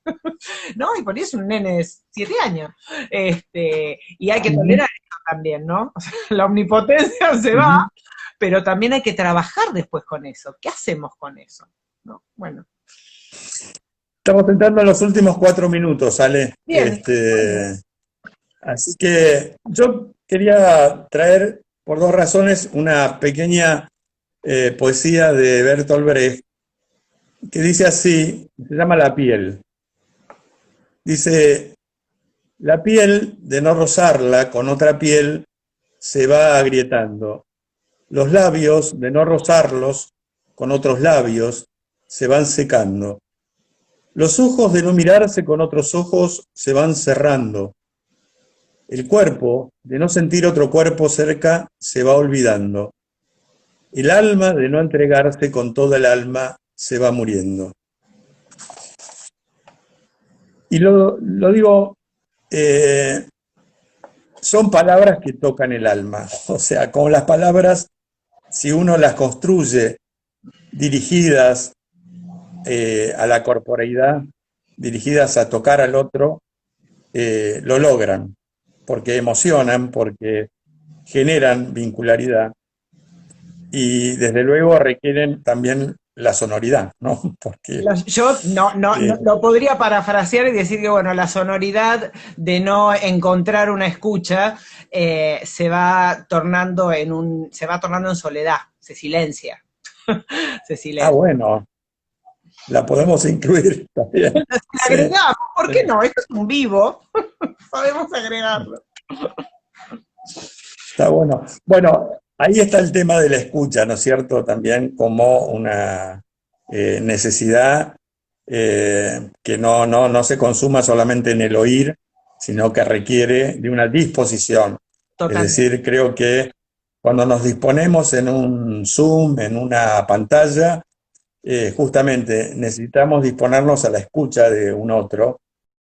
¿no? Y por eso es un nene de 7 años. Y hay que Ujú. tolerar eso también, ¿no? O sea, la omnipotencia se va, Ujú. pero también hay que trabajar después con eso. ¿Qué hacemos con eso? ¿No? Bueno, Estamos entrando en los últimos 4 minutos, Ale. bien, Así que yo quería traer, por dos razones, una pequeña poesía de Bertolt Brecht, que dice así, se llama La piel. Dice, la piel, de no rozarla con otra piel, se va agrietando. Los labios, de no rozarlos con otros labios, se van secando. Los ojos, de no mirarse con otros ojos, se van cerrando. El cuerpo, de no sentir otro cuerpo cerca, se va olvidando. El alma, de no entregarse con toda el alma, se va muriendo. Y lo digo, eh, son palabras que tocan el alma. O sea, con las palabras, si uno las construye dirigidas a la corporeidad, dirigidas a tocar al otro, lo logran, porque emocionan, porque generan vincularidad y desde luego requieren también la sonoridad, ¿no? Porque yo eh, lo podría parafrasear y decir que, bueno, la sonoridad de no encontrar una escucha se va tornando en soledad, se silencia, se silencia. bueno, la podemos incluir también. La Sí, agregamos, ¿por sí, qué no? Esto es un vivo, podemos agregarlo. está bueno. Bueno, ahí está el tema de la escucha, ¿no es cierto? También como una necesidad que no se consuma solamente en el oír, sino que requiere de una disposición. Es Totalmente. decir, creo que cuando nos disponemos en un Zoom, en una pantalla, justamente necesitamos disponernos a la escucha de un otro